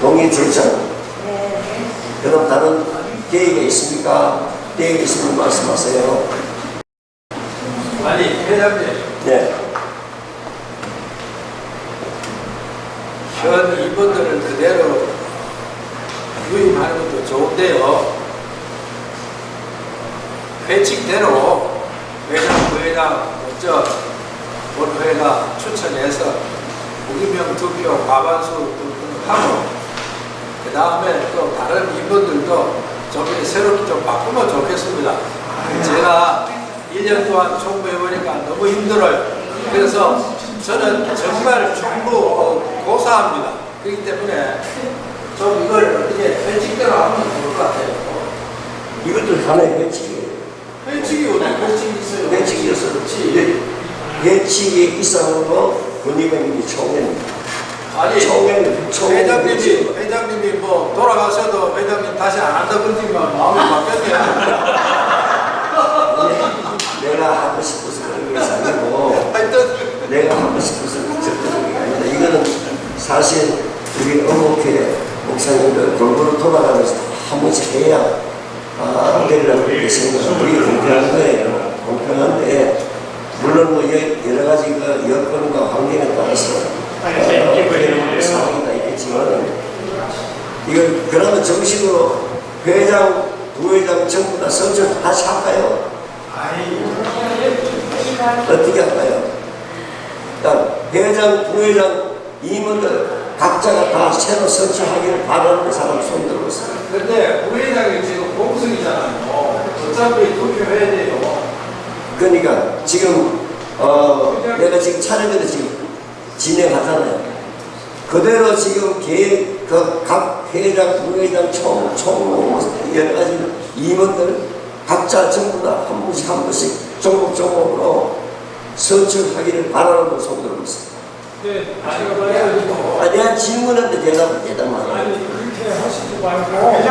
동의 제창. 그럼 다른 계획이 있습니까? 계획이 있으면 말씀하세요. 아니, 회장님. 네. 현 임원들을 그대로 유임하는 것도 좋은데요. 회칙대로 회장, 부회장, 먼저 본회가 추천해서 무기명 투표 과반수 하고 그 다음에 또 다른 임원들도 좀 새롭게 좀 바꾸면 좋겠습니다. 제가 1년 동안 총무해보니까 너무 힘들어요. 그래서 저는 정말 총무 고사합니다. 그렇기 때문에 좀 이걸 어떻게 회칙대로 하면 좋을 것 같아요. 이것도 하나의 회칙이에요. 회칙이 어디 회칙이 있어요? 회칙이었었지. 회칙이 이상으로 군의원님이 총회입니다. 아니, 회장님이 뭐 돌아가셔도 회장님 다시 안 한다 그러지만 마음이 바뀌었네요. 내가 하고 싶어서 그런 것이 아니고 내가 하고 싶어서 그런 게 아니라 이거는 사실 우리 어목회 목사님들 골고루 돌아가면서 한 번씩 해야 되리라고 그렇게 생각하고 우리 공평한 거예요. 공평한데 물론 뭐 여러 가지 그 여건과 환경에 따라서 상황이다 있겠지만 이걸 그러면 정식으로 회장, 부회장 전부 다 선출 다시 할까요? 어떻게 할까요? 일단 회장, 부회장, 임원들 각자가 다 새로 선출하기를 바라는 사람 손 들어보세요. 근데 부회장이 지금 공석이잖아요. 어차피 투표해야 돼요. 그러니까 지금 내가 지금 차례대로 지금 진행하잖아요. 그대로 지금 계획 각 회장, 부회장, 총무 여러 가지 임원들 각자 전부 다 한 분씩 종목으로 선출하기를 바라는 손 들어보세요. 네, 제가 말씀드리고 내가 질문한테 대답하겠단 아니 말이에요. 그렇게 하시지 말고 회장,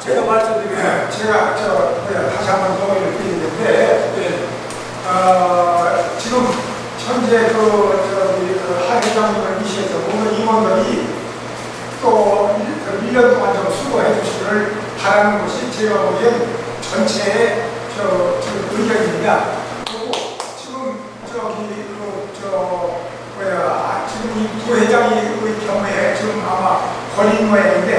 제가 말씀드리면 제가 다시 한번 동의를 드리는데 지금 현재 하 회장님을 위시해서 모든 임원들이 또 1년 동안 좀 수고해 주시기를 바라는 것이 제가 보기엔 전체의 의견입니다. 그리고 지금 지금 이 부회장의 경우에 지금 아마 걸린 모양인데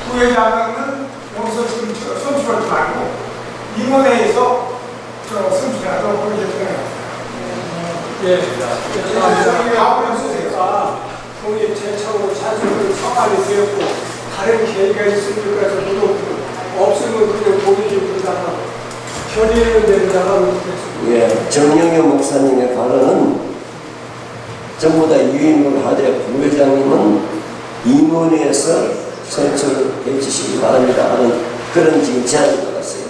부회장은 여기서 지금 선출하지 말고 임원회에서 선출하도록 그렇게 생각합니다. 예, 죄송합니다. 거기 제청으로 찬성을 성안이 되었고 다른 계기가 있으니까 저도 없으면 그냥 보기 힘들다가 견인을 된다고 그랬습니다. 예, 정영현 목사님의 발언은 전부 다 유임을 하되 부회장님은 임원회에서 선출해 주시기 바랍니다 하는 그런 지금 제안이 들어갔어요.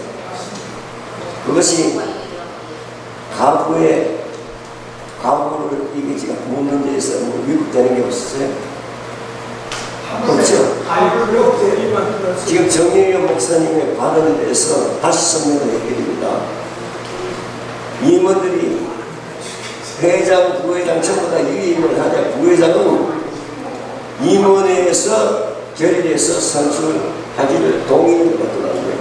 그것이 가부를 이게 지금 묻는 데에서 뭐 위급되는 게 없었어요? 없죠? 아니 그게 없어요. 지금 정영현 목사님의 발언에 대해서 다시 설명을 해드립니다. 임원들이 회장, 부회장 전부 다 유임을 하되 부회장은 임원회에서 결의해서 선출하기를 동의를 받더라는 거예요.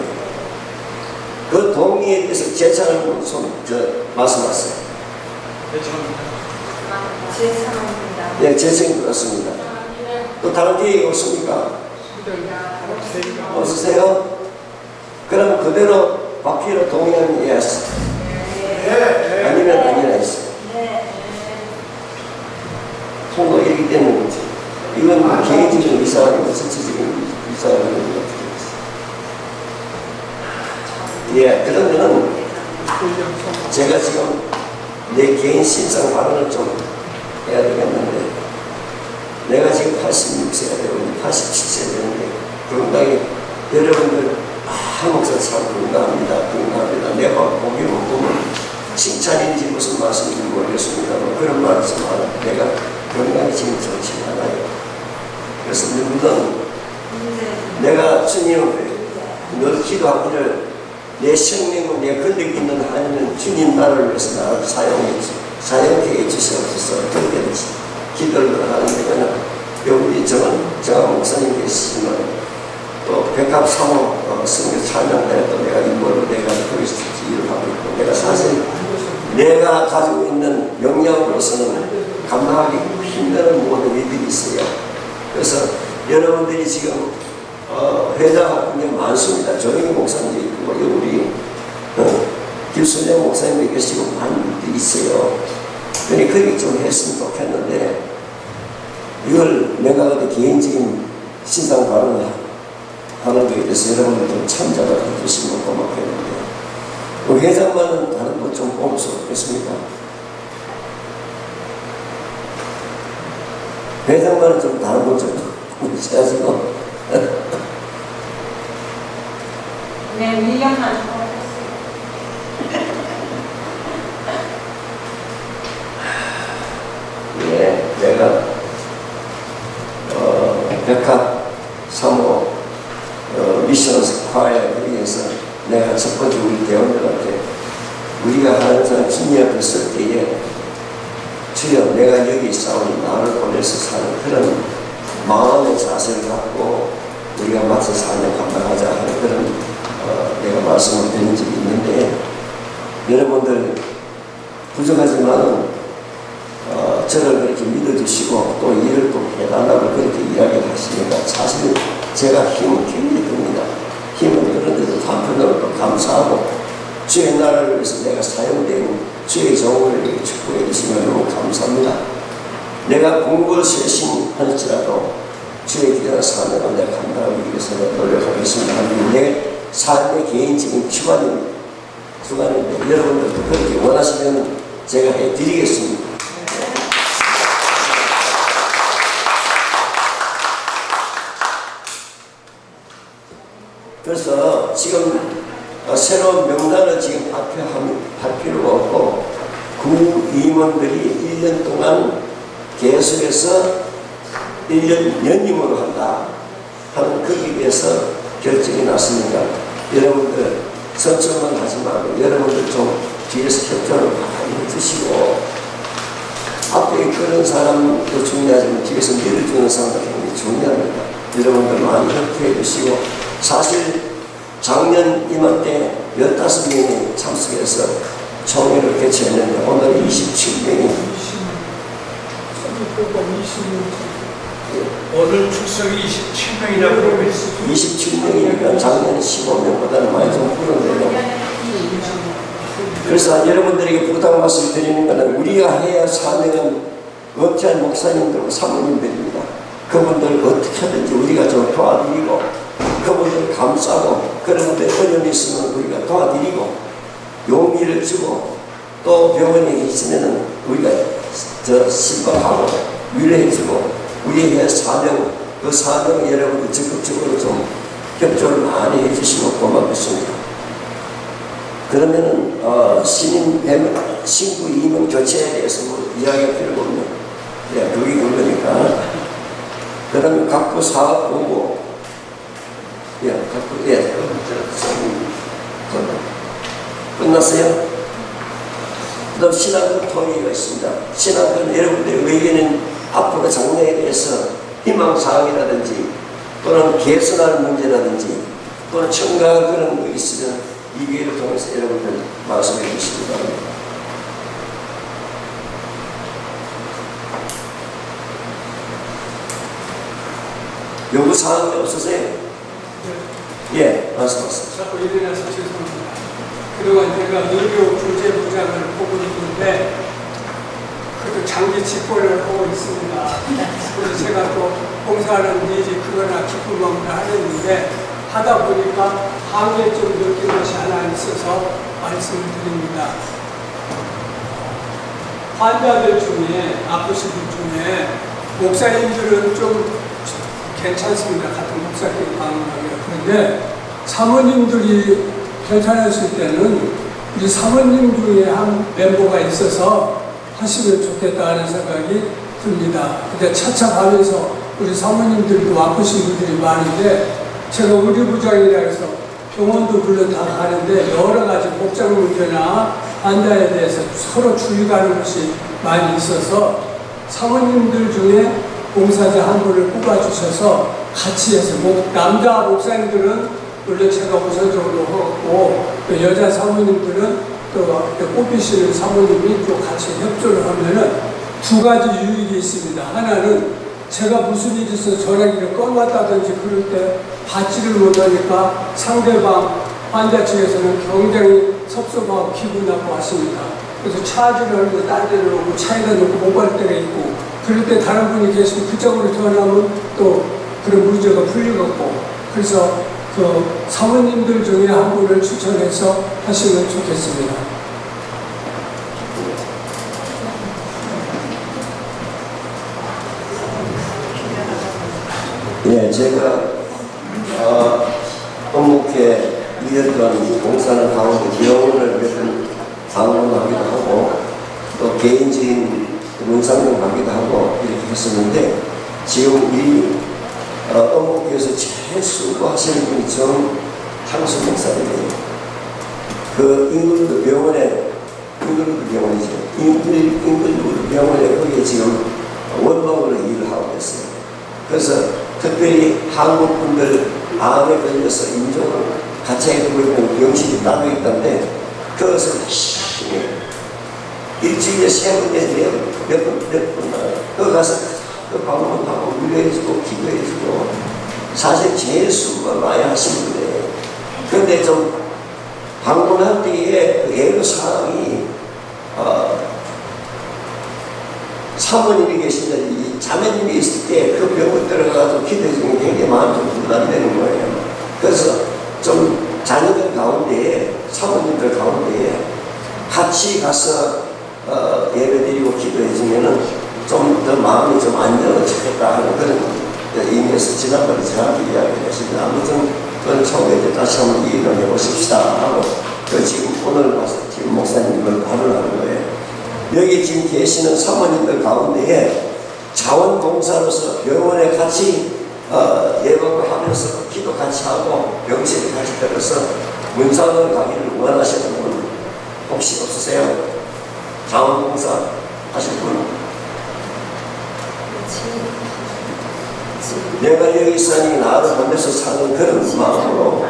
그 동의에 대해서 제창을 말씀하세요. 네, 제청이 들었습니다. 또 다른 계획이 없습니까? 없으세요? 그럼 그대로 바퀴로 동의하는 예스. 아니면 아니라 있어요. 통과이기 때문에 그렇지. 이건 개인적인 의사 아니고 전체적인 의사가 있는 것 같아요. 예, 그런 거는 제가 지금 내 개인 신상 발언을 좀 해야 되겠는데 내가 지금 86세가 되고 87세가 되는데 건강히 여러분들 목사 참 건강합니다. 내가 보기로 보면 칭찬인지 무슨 말씀인지 모르겠습니다. 그런 말 말씀하는 내가 건강이 지금 좋지 않아요. 그래서 누구든 내가 주님을 늘 기도하기를 내 생명을 내 근력 있는 한은 주님 나를 위해서 나를 사용해 주시옵소서. 그렇게 기도를 하는데 우리 정한 목사님 계시지만 또 백합 사모 성교 찬양단에 또 내가 인물로 내가 거기서 일을 하고 있고 내가 사실 내가 가지고 있는 역량으로서는 감당하기 힘든 모든 일들이 있어요. 그래서 여러분들이 지금 회자가 굉장히 많습니다. 조영희 목사님도 있고 우리 김순영 목사님도 계시고 많은 분들이 있어요. 그러니 그게 좀 했으면 좋겠는데 이걸 내가 어디 개인적인 신상 발언을 하는 거에 대해서 여러분들 좀 참작을 해주시면 고맙겠는데 회장만은 다른 것 좀 뽑을 수 없겠습니까? 회장만은 좀 다른 것 좀 뽑으셔야지고 네, 밀려만 예, 내가 백합 사모 미션스 과에 의해서 내가 첫 번째 우리 대원들한테 우리가 항상 주님 앞에 설 때에 주여 내가 여기 있사오니 나를 보내서 사는 그런 마음의 자세를 갖고 우리가 맞서 사는 감당하자 하는 그런 내가 말씀을 드린 적이 있는데 여러분들 부족하지만은 저를 그렇게 믿어주시고 또 일을 또 해달라고 그렇게 이야기를 하시니까 사실 제가 힘은 굉장히 듭니다. 힘은 그런데도 한편으로 또 감사하고 주의 나라를 위해서 내가 사용된 주의 종을 축복해 주시면 너무 감사합니다. 내가 공부를 쇄신할지라도 주의 기도나 사명을 내가 감당하기 위해서 노력하겠습니다. 내 삶의 개인적인 주관인데 여러분들도 그렇게 원하시면 제가 해드리겠습니다. 그래서 지금 새로운 명단을 지금 발표할 필요가 없고 구임원들이 1년 동안 계속해서 1년 연임으로 한다 하는 거기에 대해서 결정이 났으니까 여러분들 선처만 하지 말고 여러분들 좀 뒤에서 협조를 많이 해주시고 앞에 이끄는 사람도 중요하지만 뒤에서 밀어주는 사람도 굉장히 중요합니다. 여러분들 많이 협조해 주시고 사실 작년 이맘때 15명이 참석해서 총회를 개최했는데 오늘 27명이 오늘 출석이 27명이라고 그러고 있습니다. 27명이니까 작년 15명보다는 많이 좀 줄었네요. 그래서 여러분들에게 부탁 말씀을 드리는 것은 우리가 해야 사명은 업체한 목사님들과 사모님들입니다. 그분들 어떻게 하든지 우리가 좀 도와드리고 그분들 감싸고 그런 분들 어려움이 있으면 우리가 도와드리고 용기를 주고 또 병원에 있으면 우리가 신방하고 위로해주고 우리의 사명 그 사명을 여러분들 적극적으로 좀 협조를 많이 해주시면 고맙겠습니다. 그러면은 신구 임원 교체에 대해서 뭐 이야기할 필요가 없는 그게 그거니까 그러면 각부 사업 공고 끝났어요? 그 다음 신학교 토의가 있습니다. 신학교는 여러분들의 의견은 앞으로 장래에 대해서 희망사항이라든지 또는 개선할 문제라든지 또는 첨가할 그런 거 있으면 이 기회를 통해서 여러분들 말씀해 주시기 바랍니다. 요구사항이 없으세요? 예, 말씀하세요. 자꾸 일어나서 죄송합니다. 그동안 제가 의료 교제부장을 보고 있는데 그래도 장기 집권을 하고 있습니다. 그래서 제가 또 봉사하는 일이 그거나 기쁜 마음으로 하려는데 하다 보니까 한계 좀 느낀 것이 하나 있어서 말씀을 드립니다. 환자들 중에 아프신 분 중에 목사님들은 좀 괜찮습니다. 같은 목사끼리 방문하기가. 그런데 사모님들이 괜찮았을 때는 우리 사모님 중에 한 멤버가 있어서 하시면 좋겠다 하는 생각이 듭니다. 근데 차차 가면서 우리 사모님들도 아프신 분들이 많은데 제가 의료부장이라 해서 병원도 물론 다 가는데 여러 가지 복장 문제나 환자에 대해서 서로 주의 가는 것이 많이 있어서 사모님들 중에 봉사자 한 분을 뽑아주셔서 같이 해서 남자 목사님들은 물론 제가 우선적으로 하고 또 여자 사모님들은 또 뽑히시는 사모님이 또 같이 협조를 하면은 두 가지 유익이 있습니다. 하나는 제가 무슨 일이 있어서 전화기를 꺼놨다든지 그럴 때 받지를 못하니까 상대방 환자 측에서는 굉장히 섭섭하고 기분 나쁘고 하십니다. 그래서 차지를 하고 딴 데로 놓고 차에다 놓고 못 갈 때가 있고 그럴 때 다른 분이 계시고 그쪽으로 전화하면 또 그런 문제가 풀리겠고 그래서 그 사모님들 중에 한 분을 추천해서 하시면 좋겠습니다. 예, 제가 한국에 2년 동안 봉사하는 가운데 병원을 몇 번 방문하기도 하고 또 개인적인 문상용 가기도 하고 이렇게 했었는데 지금 이 한국에서 제일 수고하시는 분이 정탕수 목사님이에요. 그 잉글랜드 병원에 잉글랜드 병원에 거기에 지금 원방으로 일을 하고 있어요. 그래서 특별히 한국 분들 암에 걸려서 인종을 가차에 두고 있는 병실이 따로 있던데 그것을 열심히 일주일에 3번에 몇 번 그 가서 그 방문하고 위로해주고 기도해주고 사실 제일 수고가 많이 하신 분이에요. 그런데 좀 방문할 때에 그 애로사항이 사모님이 계신데 이 자매님이 있을 때 그 병을 들어가서 기도해주면 굉장히 마음이 좀 부담되는 거예요. 그래서 좀 자녀들 가운데에 사모님들 가운데에 같이 가서 예배드리고 기도해주면은 좀 더 마음이 좀 안정해졌겠다 하는 그런 의미에서 지난번에 정확히 이야기를 했습니다. 아무튼 그건 처음에 다시 한번 이해를 해보십시다 하고 그 지금 오늘 와서 지금 목사님을 발언하는 거예요. 여기 지금 계시는 사모님들 가운데에 자원봉사로서 병원에 같이 예방을 하면서 기도 같이 하고 병실에 같이 들어서 문상을 가기를 원하시는 분 혹시 없으세요? 자원봉사 하실 분? 내가 여기 있으니 나를 보내서 사는 그런 마음으로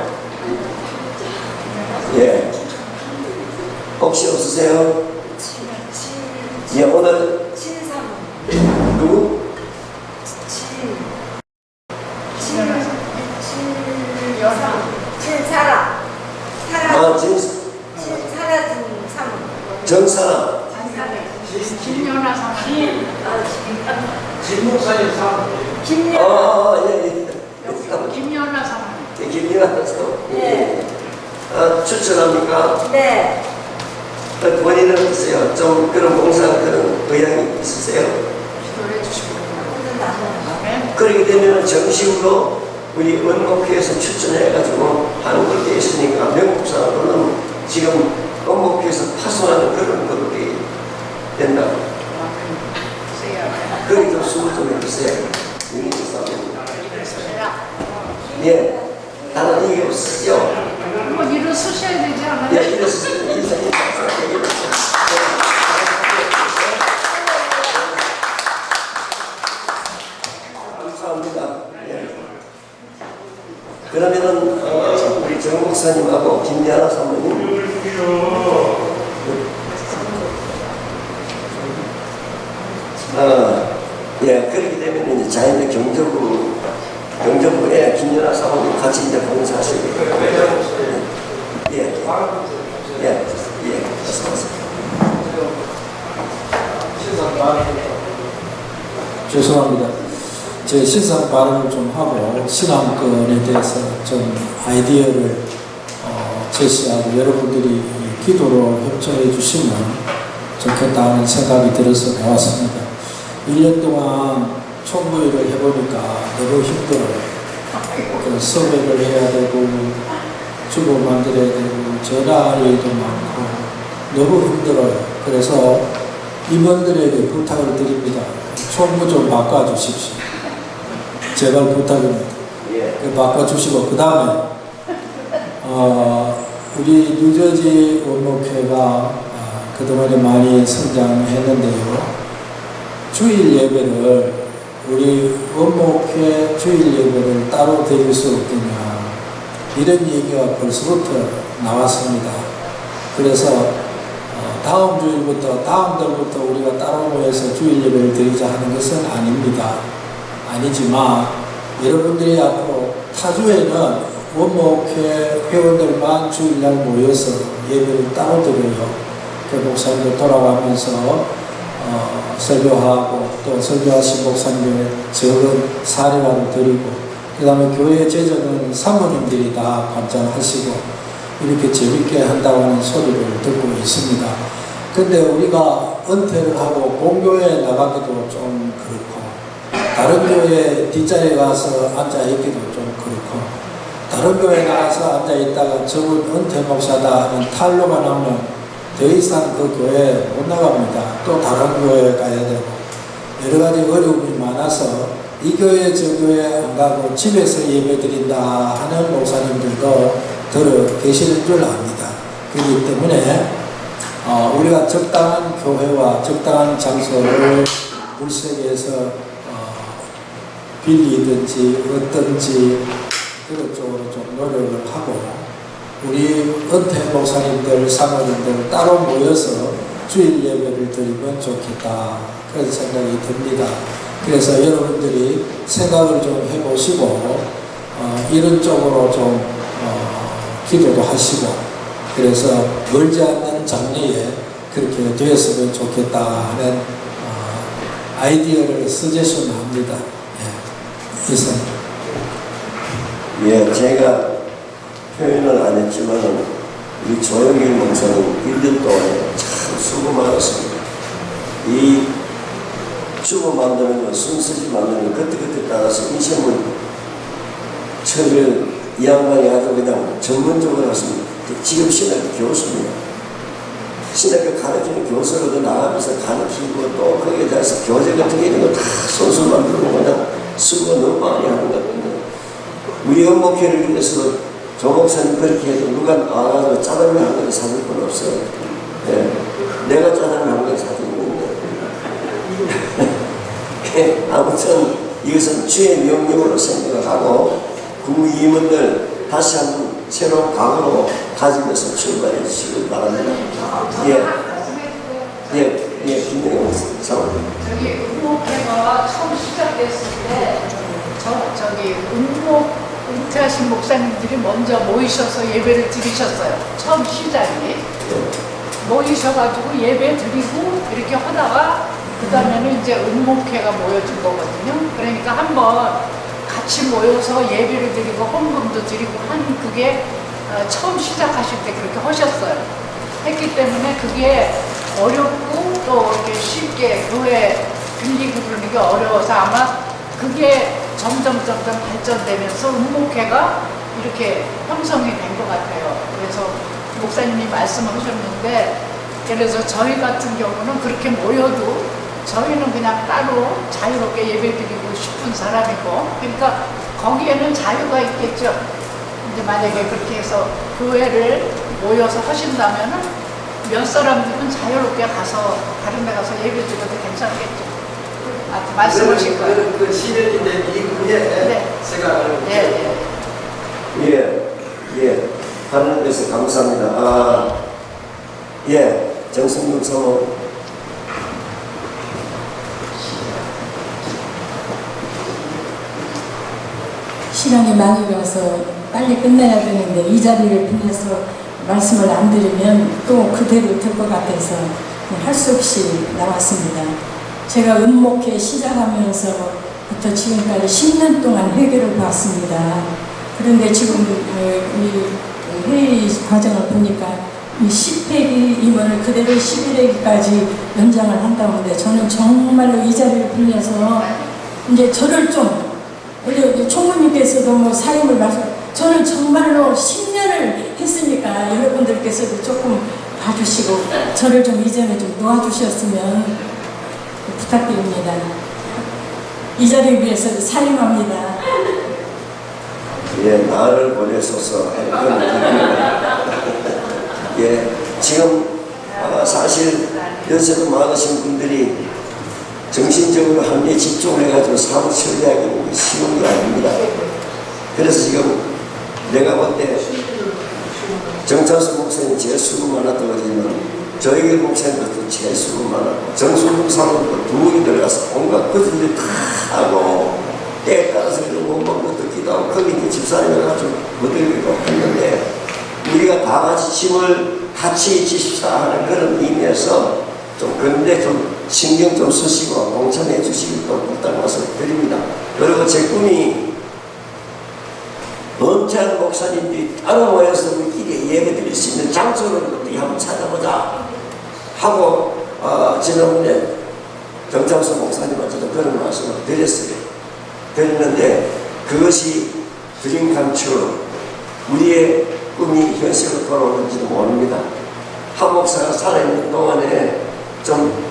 예 혹시 없으세요? 예 오늘 누구? 정사람 김연아 사모님. 진 목사님 사모님. 예. 김연아 사모님. 김연아 사모님. 네. 추천합니까? 네. 본인은 어떠세요? 좀 그런 봉사 그런 의향이 있으세요? 기도해 주시고. 그렇게 되면 정식으로 우리 원목회에서 추천해가지고 하는 것도 있으니까 명국 사람들은 지금 원목회에서 파송하는 그런 것들이 된다고. 그렇게 좀 수고 좀 해주세요. 예, 다른 얘기 없으시죠? 뭐 일을 쓰셔야 되지 않아요? 예, 이랬어요. 감사합니다. 예. 그러면은 우리 정 목사님하고 김연아 사모님 예, 그렇게 되면 이제 자연의 경제부에 김연아 사모님 같이 이제 봉사하시게 예. 죄송합니다. 제 신상 발언을 좀 하고 신앙권에 대해서 좀 아이디어를 제시하고 여러분들이 기도로 협조해 주시면 좋겠다는 생각이 들어서 나왔습니다. 1년 동안 총무일을 해보니까 너무 힘들어요. 섭외를 해야 되고 주고 만들어야 되고 전화 일도 많고 너무 힘들어요. 그래서 임원들에게 부탁을 드립니다. 총무 좀 바꿔주십시오. 제발 부탁입니다. 바꿔주시고 그 다음에 우리 뉴저지 원목회가 그동안에 많이 성장했는데요. 주일 예배를 우리 원목회 주일 예배를 따로 드릴 수 없겠냐 이런 얘기가 벌써부터 나왔습니다. 그래서 다음 주일부터 다음 달부터 우리가 따로 모여서 주일 예배를 드리자 하는 것은 아닙니다. 아니지만 여러분들이 앞으로 타주에는 원목회 회원들만 주일날 모여서 예배를 따로 드려요. 그 목사님들 돌아가면서 설교하고 또 설교하신 목사님의 적은 사례화를 드리고 그 다음에 교회 제전은 사모님들이 다 관장하시고 이렇게 재밌게 한다고 하는 소리를 듣고 있습니다. 근데 우리가 은퇴를 하고 본교회에 나가기도 좀 그렇고 다른 교회 뒷자리에 가서 앉아있기도 좀 그렇고 다른 교회에 나가서 앉아있다가 저분 은퇴 목사다 하는 탈로가 나오면 더 이상 그 교회에 못 나갑니다. 또 다른 교회에 가야 되고 여러 가지 어려움이 많아서 이 교회 저 교회 안 가고 집에서 예배 드린다 하는 목사님들도 들어 계시는 줄 압니다. 그렇기 때문에 우리가 적당한 교회와 적당한 장소를 물색에서 빌리든지 어떤지 그런 쪽으로 좀 노력을 하고 우리 은퇴 목사님들, 사모님들 따로 모여서 주일 예배를 드리면 좋겠다 그런 생각이 듭니다. 그래서 여러분들이 생각을 좀 해보시고 이런 쪽으로 좀 기도도 하시고 그래서 멀지 않는 장래에 그렇게 되었으면 좋겠다 하는 아이디어를 서제션 합니다. 이상. 제가 표현을 안 했지만 우리 조영길 목사님 1년 동안에 참 수고 많았습니다. 이 주고 만드는 것, 순서지 만드는 것 그때 따라서 인생을 처리를 이 양반이 아주 그냥 전문적으로 했습니다. 지금 신학교 교수입니다. 신학교 가르치는 교수로도 나가면서 가르치고 또 거기에 대해서 교재 같은 게 이런 거 다 손수 만들고 그냥 수고 너무 많이 하는 것 같은데 우리 원목회를 위해서 조 목사님 그렇게 해도 누가 알아서 짜장면 한 그릇 사줄 건 없어요. 내가 짜장면 한 그릇 사주는데 아무튼 이것은 주의 명령으로 생각하고 국무위원들 다시 한번 새로운 각오로 가지면서 출발해 주시길 바랍니다. 김영호 사모님. 저기 은목회가 처음 시작됐을 때 저기 은퇴하신 목사님들이 먼저 모이셔서 예배를 드리셨어요. 처음 시작이 모이셔가지고 예배 드리고 이렇게 하다가 그 다음에는 이제 은목회가 모여준 거거든요. 그러니까 한번 같이 모여서 예배를 드리고 헌금도 드리고 한 그게 처음 시작하실 때 그렇게 하셨어요. 했기 때문에 그게 어렵고 또 이렇게 쉽게 교회 빌리고 그러는 게 어려워서 아마 그게 점점 발전되면서 은목회가 이렇게 형성이 된 것 같아요. 그래서 목사님이 말씀하셨는데 예를 들어서 저희 같은 경우는 그렇게 모여도 저희는 그냥 따로 자유롭게 예배드리고 싶은 사람이고 그러니까 거기에는 자유가 있겠죠. 이제 만약에 그렇게 해서 교회를 모여서 하신다면은 몇 사람들은 자유롭게 가서 다른 데 가서 예배드려도 괜찮겠죠. 말씀하실 거예요. 그 시련이 된 이후에 생각하는 하는 데서 감사합니다. 정승용 사모. 시간이 많이 가서 빨리 끝내야 되는데 이 자리를 빌려서 말씀을 안 드리면 또 그대로 될 것 같아서 할 수 없이 나왔습니다. 제가 은목회 시작하면서부터 지금까지 10년 동안 회개를 봤습니다. 그런데 지금 이 회의 과정을 보니까 이 10회기 임원을 그대로 11회기까지 연장을 한다는데 저는 정말로 이 자리를 빌려서 이제 저를 좀 우리 총무님께서도 뭐 사임을 말씀 저는 정말로 10년을 했으니까 여러분들께서도 조금 봐주시고 저를 좀 이전에 좀 도와주셨으면 부탁드립니다. 이 자리를 위해서 사임합니다. 예, 나를 보내소서. 예, 지금 사실 연세도 많으신 분들이 정신적으로 한데 집중을 해가지고 사무 처리하기 쉬운 게 아닙니다. 그래서 지금 내가 볼 때 정찬수 목사님 제일 수고 많았다고 하지만 저에게 목사님도 제일 수고 많았고 정순국 사람도 두목이 들어가서 온갖 거짓들 다 하고 때에 따라서 못 먹고 듣기도 하고 거기 있는 집사님을 아주 못들기도 했는데 우리가 다 같이 힘을 같이 지십사 하는 그런 의미에서 좀 그런데 좀 신경 좀 쓰시고 동참해 주시길 또 부탁 말씀드립니다. 그리고 제 꿈이 은퇴한 목사님들이 따로 모여서 우리끼리 예배 드릴 수 있는 장소를 어떻게 한번 찾아보자 하고 지난번에 정창수 목사님한테도 그런 말씀을 드렸어요. 드렸는데 그것이 드림 감추 우리의 꿈이 현실로 돌아오는지도 모릅니다. 한 목사가 살아있는 동안에 좀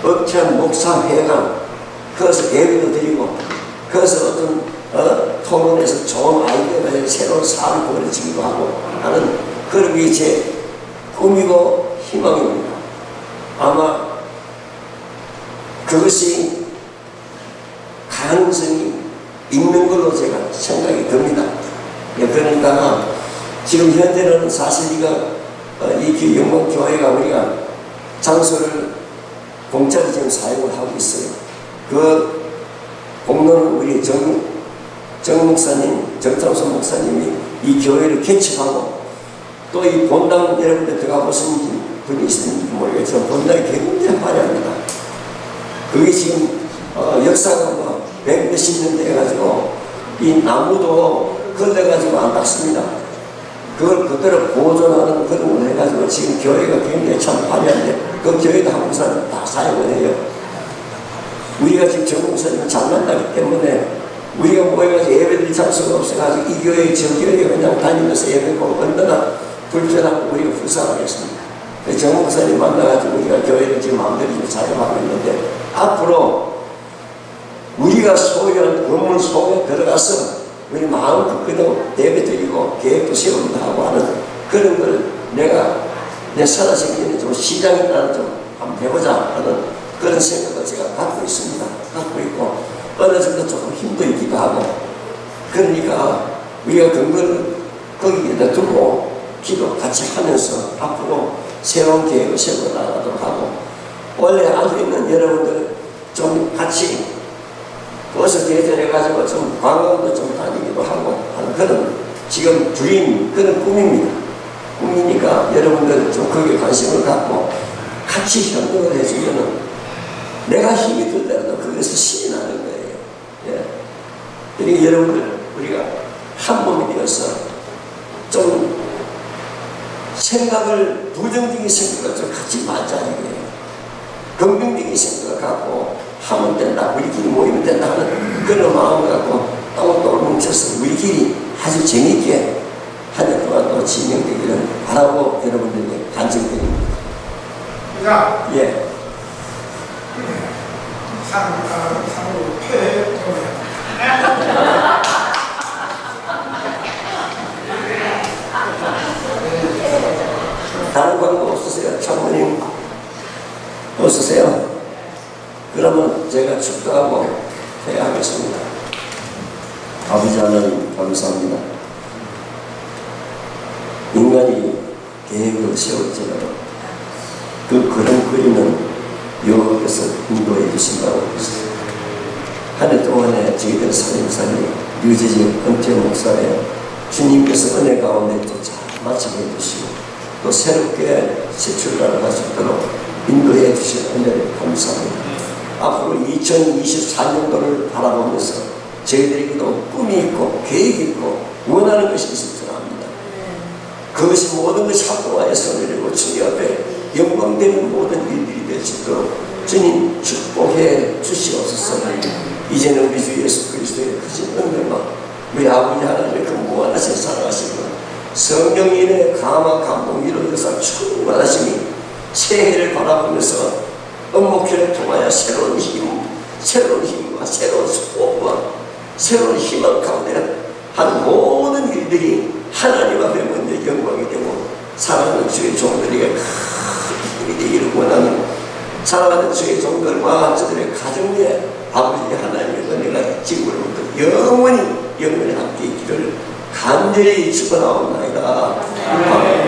은퇴한 목사회관 거기서 예배도 드리고 거기서 어떤 토론에서 좋은 아이디어가 되는 새로운 사업이 벌어지기도 하고 하는 그런 게 제 꿈이고 희망입니다. 아마 그것이 가능성이 있는 걸로 제가 생각이 듭니다. 그러니까 지금 현재는 사실 이 영광교회가 우리가 장소를 공짜로 지금 사용을 하고 있어요. 그 공로는 우리 정 목사님, 정창수 목사님이 이 교회를 개척하고 또 이 본당 여러분들 들어가 보신 분이 있는지 모르겠지만 본당이 굉장히 화려합니다. 그게 지금 역사가 뭐 100몇십 년 돼가지고 이 나무도 걸려가지고 안 닦습니다. 그걸 그대로 보존하는 그런 걸 해가지고 지금 교회가 굉장히 참 화려한데 그 교회도 한국 사람 다 사용을 해요. 우리가 지금 정목사님을 잘 만나기 때문에 우리가 모여가지고 예배드릴 장소가 없어가지고 이 교회 저 교회 그냥 다니면서 예배하고 얼마나 불편하고 우리가 불쌍하겠습니다. 정목사님 만나가지고 우리가 교회를 지금 마음대로 사용하고 있는데 앞으로 우리가 소유한 건물 속에 들어가서 우리 마음껏 그대로 예배드리고 계획도 세우기도 하고 하는 그런 걸 내가 내 살아생전에 좀 시장에 따라 좀 한번 해보자 하는 그런 생각을 제가 갖고 있습니다. 갖고 있고 어느 정도 조금 힘들기도 하고 그러니까 우리가 그걸 거기에다 두고 기도 같이 하면서 앞으로 새로운 계획을 세워 나가도록 하고 원래 알고 있는 여러분들 좀 같이 버스 대전해가지고 좀 관광도 좀 다니기도 하고 하는 그런 지금 드림 그런 꿈입니다. 꿈이니까 여러분들 좀 거기에 관심을 갖고 같이 협력을 해주면은 내가 힘이 들더라도 거기서 신이 나는 거예요. 예. 그러니까 여러분들 우리가 한 몸이 되어서 좀 생각을 부정적인 생각을 좀 갖지 말자 이거예요. 긍정적인 생각을 갖고 하면 된다, 우리끼리 모이면 된다 하는 그런 마음을 갖고 똘똘 뭉쳐서 우리끼리 아주 재미있게 한 해 동안 또 진행되기를 바라고 여러분들에게 간증드립니다. 예. 상으로 폐 다른 광고 없으세요? 장모님 없으세요? 그러면 제가 축도하고 해야 하겠습니다. 아버지 하나님 감사합니다. 인간이 계획을 세울지라도 그 그런 그림은 여호와께서 인도해 주신다고 했어요. 한 해 동안에 저희들 사님사님 유재직 은퇴 목사에 주님께서 은혜 가운데 또 잘 마치게 해주시고 또 새롭게 새 출발을 할 수 있도록 인도해 주신 은혜를 감사합니다. 앞으로 2024년도를 바라보면서 저희들에게도 꿈이 있고 계획이 있고 원하는 것이 있을 줄 압니다. 그것이 모든 것이 합동하여 선을 주님 앞에 영광되는 모든 일들이 될 수 있도록 주님 축복해 주시옵소서. 이제는 우리 주 예수 그리스도의 크신 은혜와 우리 아버지 하나님의 그 무한하신 사랑하시고 성령님의 강한 감동 위로 역사 충만하심이 새해를 바라보면서 엄목회를 통하여 새로운 힘과 새로운 소원과 새로운 희망 가운데 한 모든 일들이 하나님 앞에 먼저 영광이 되고 사랑하는 주의 종들에게 큰 힘이 되기를 원하는 사랑하는 주의 종들과 저들의 가정에 아버지 하나님의 은혜가 지금부터 영원히 함께 있기를 간절히 축원하옵나이다. 아멘.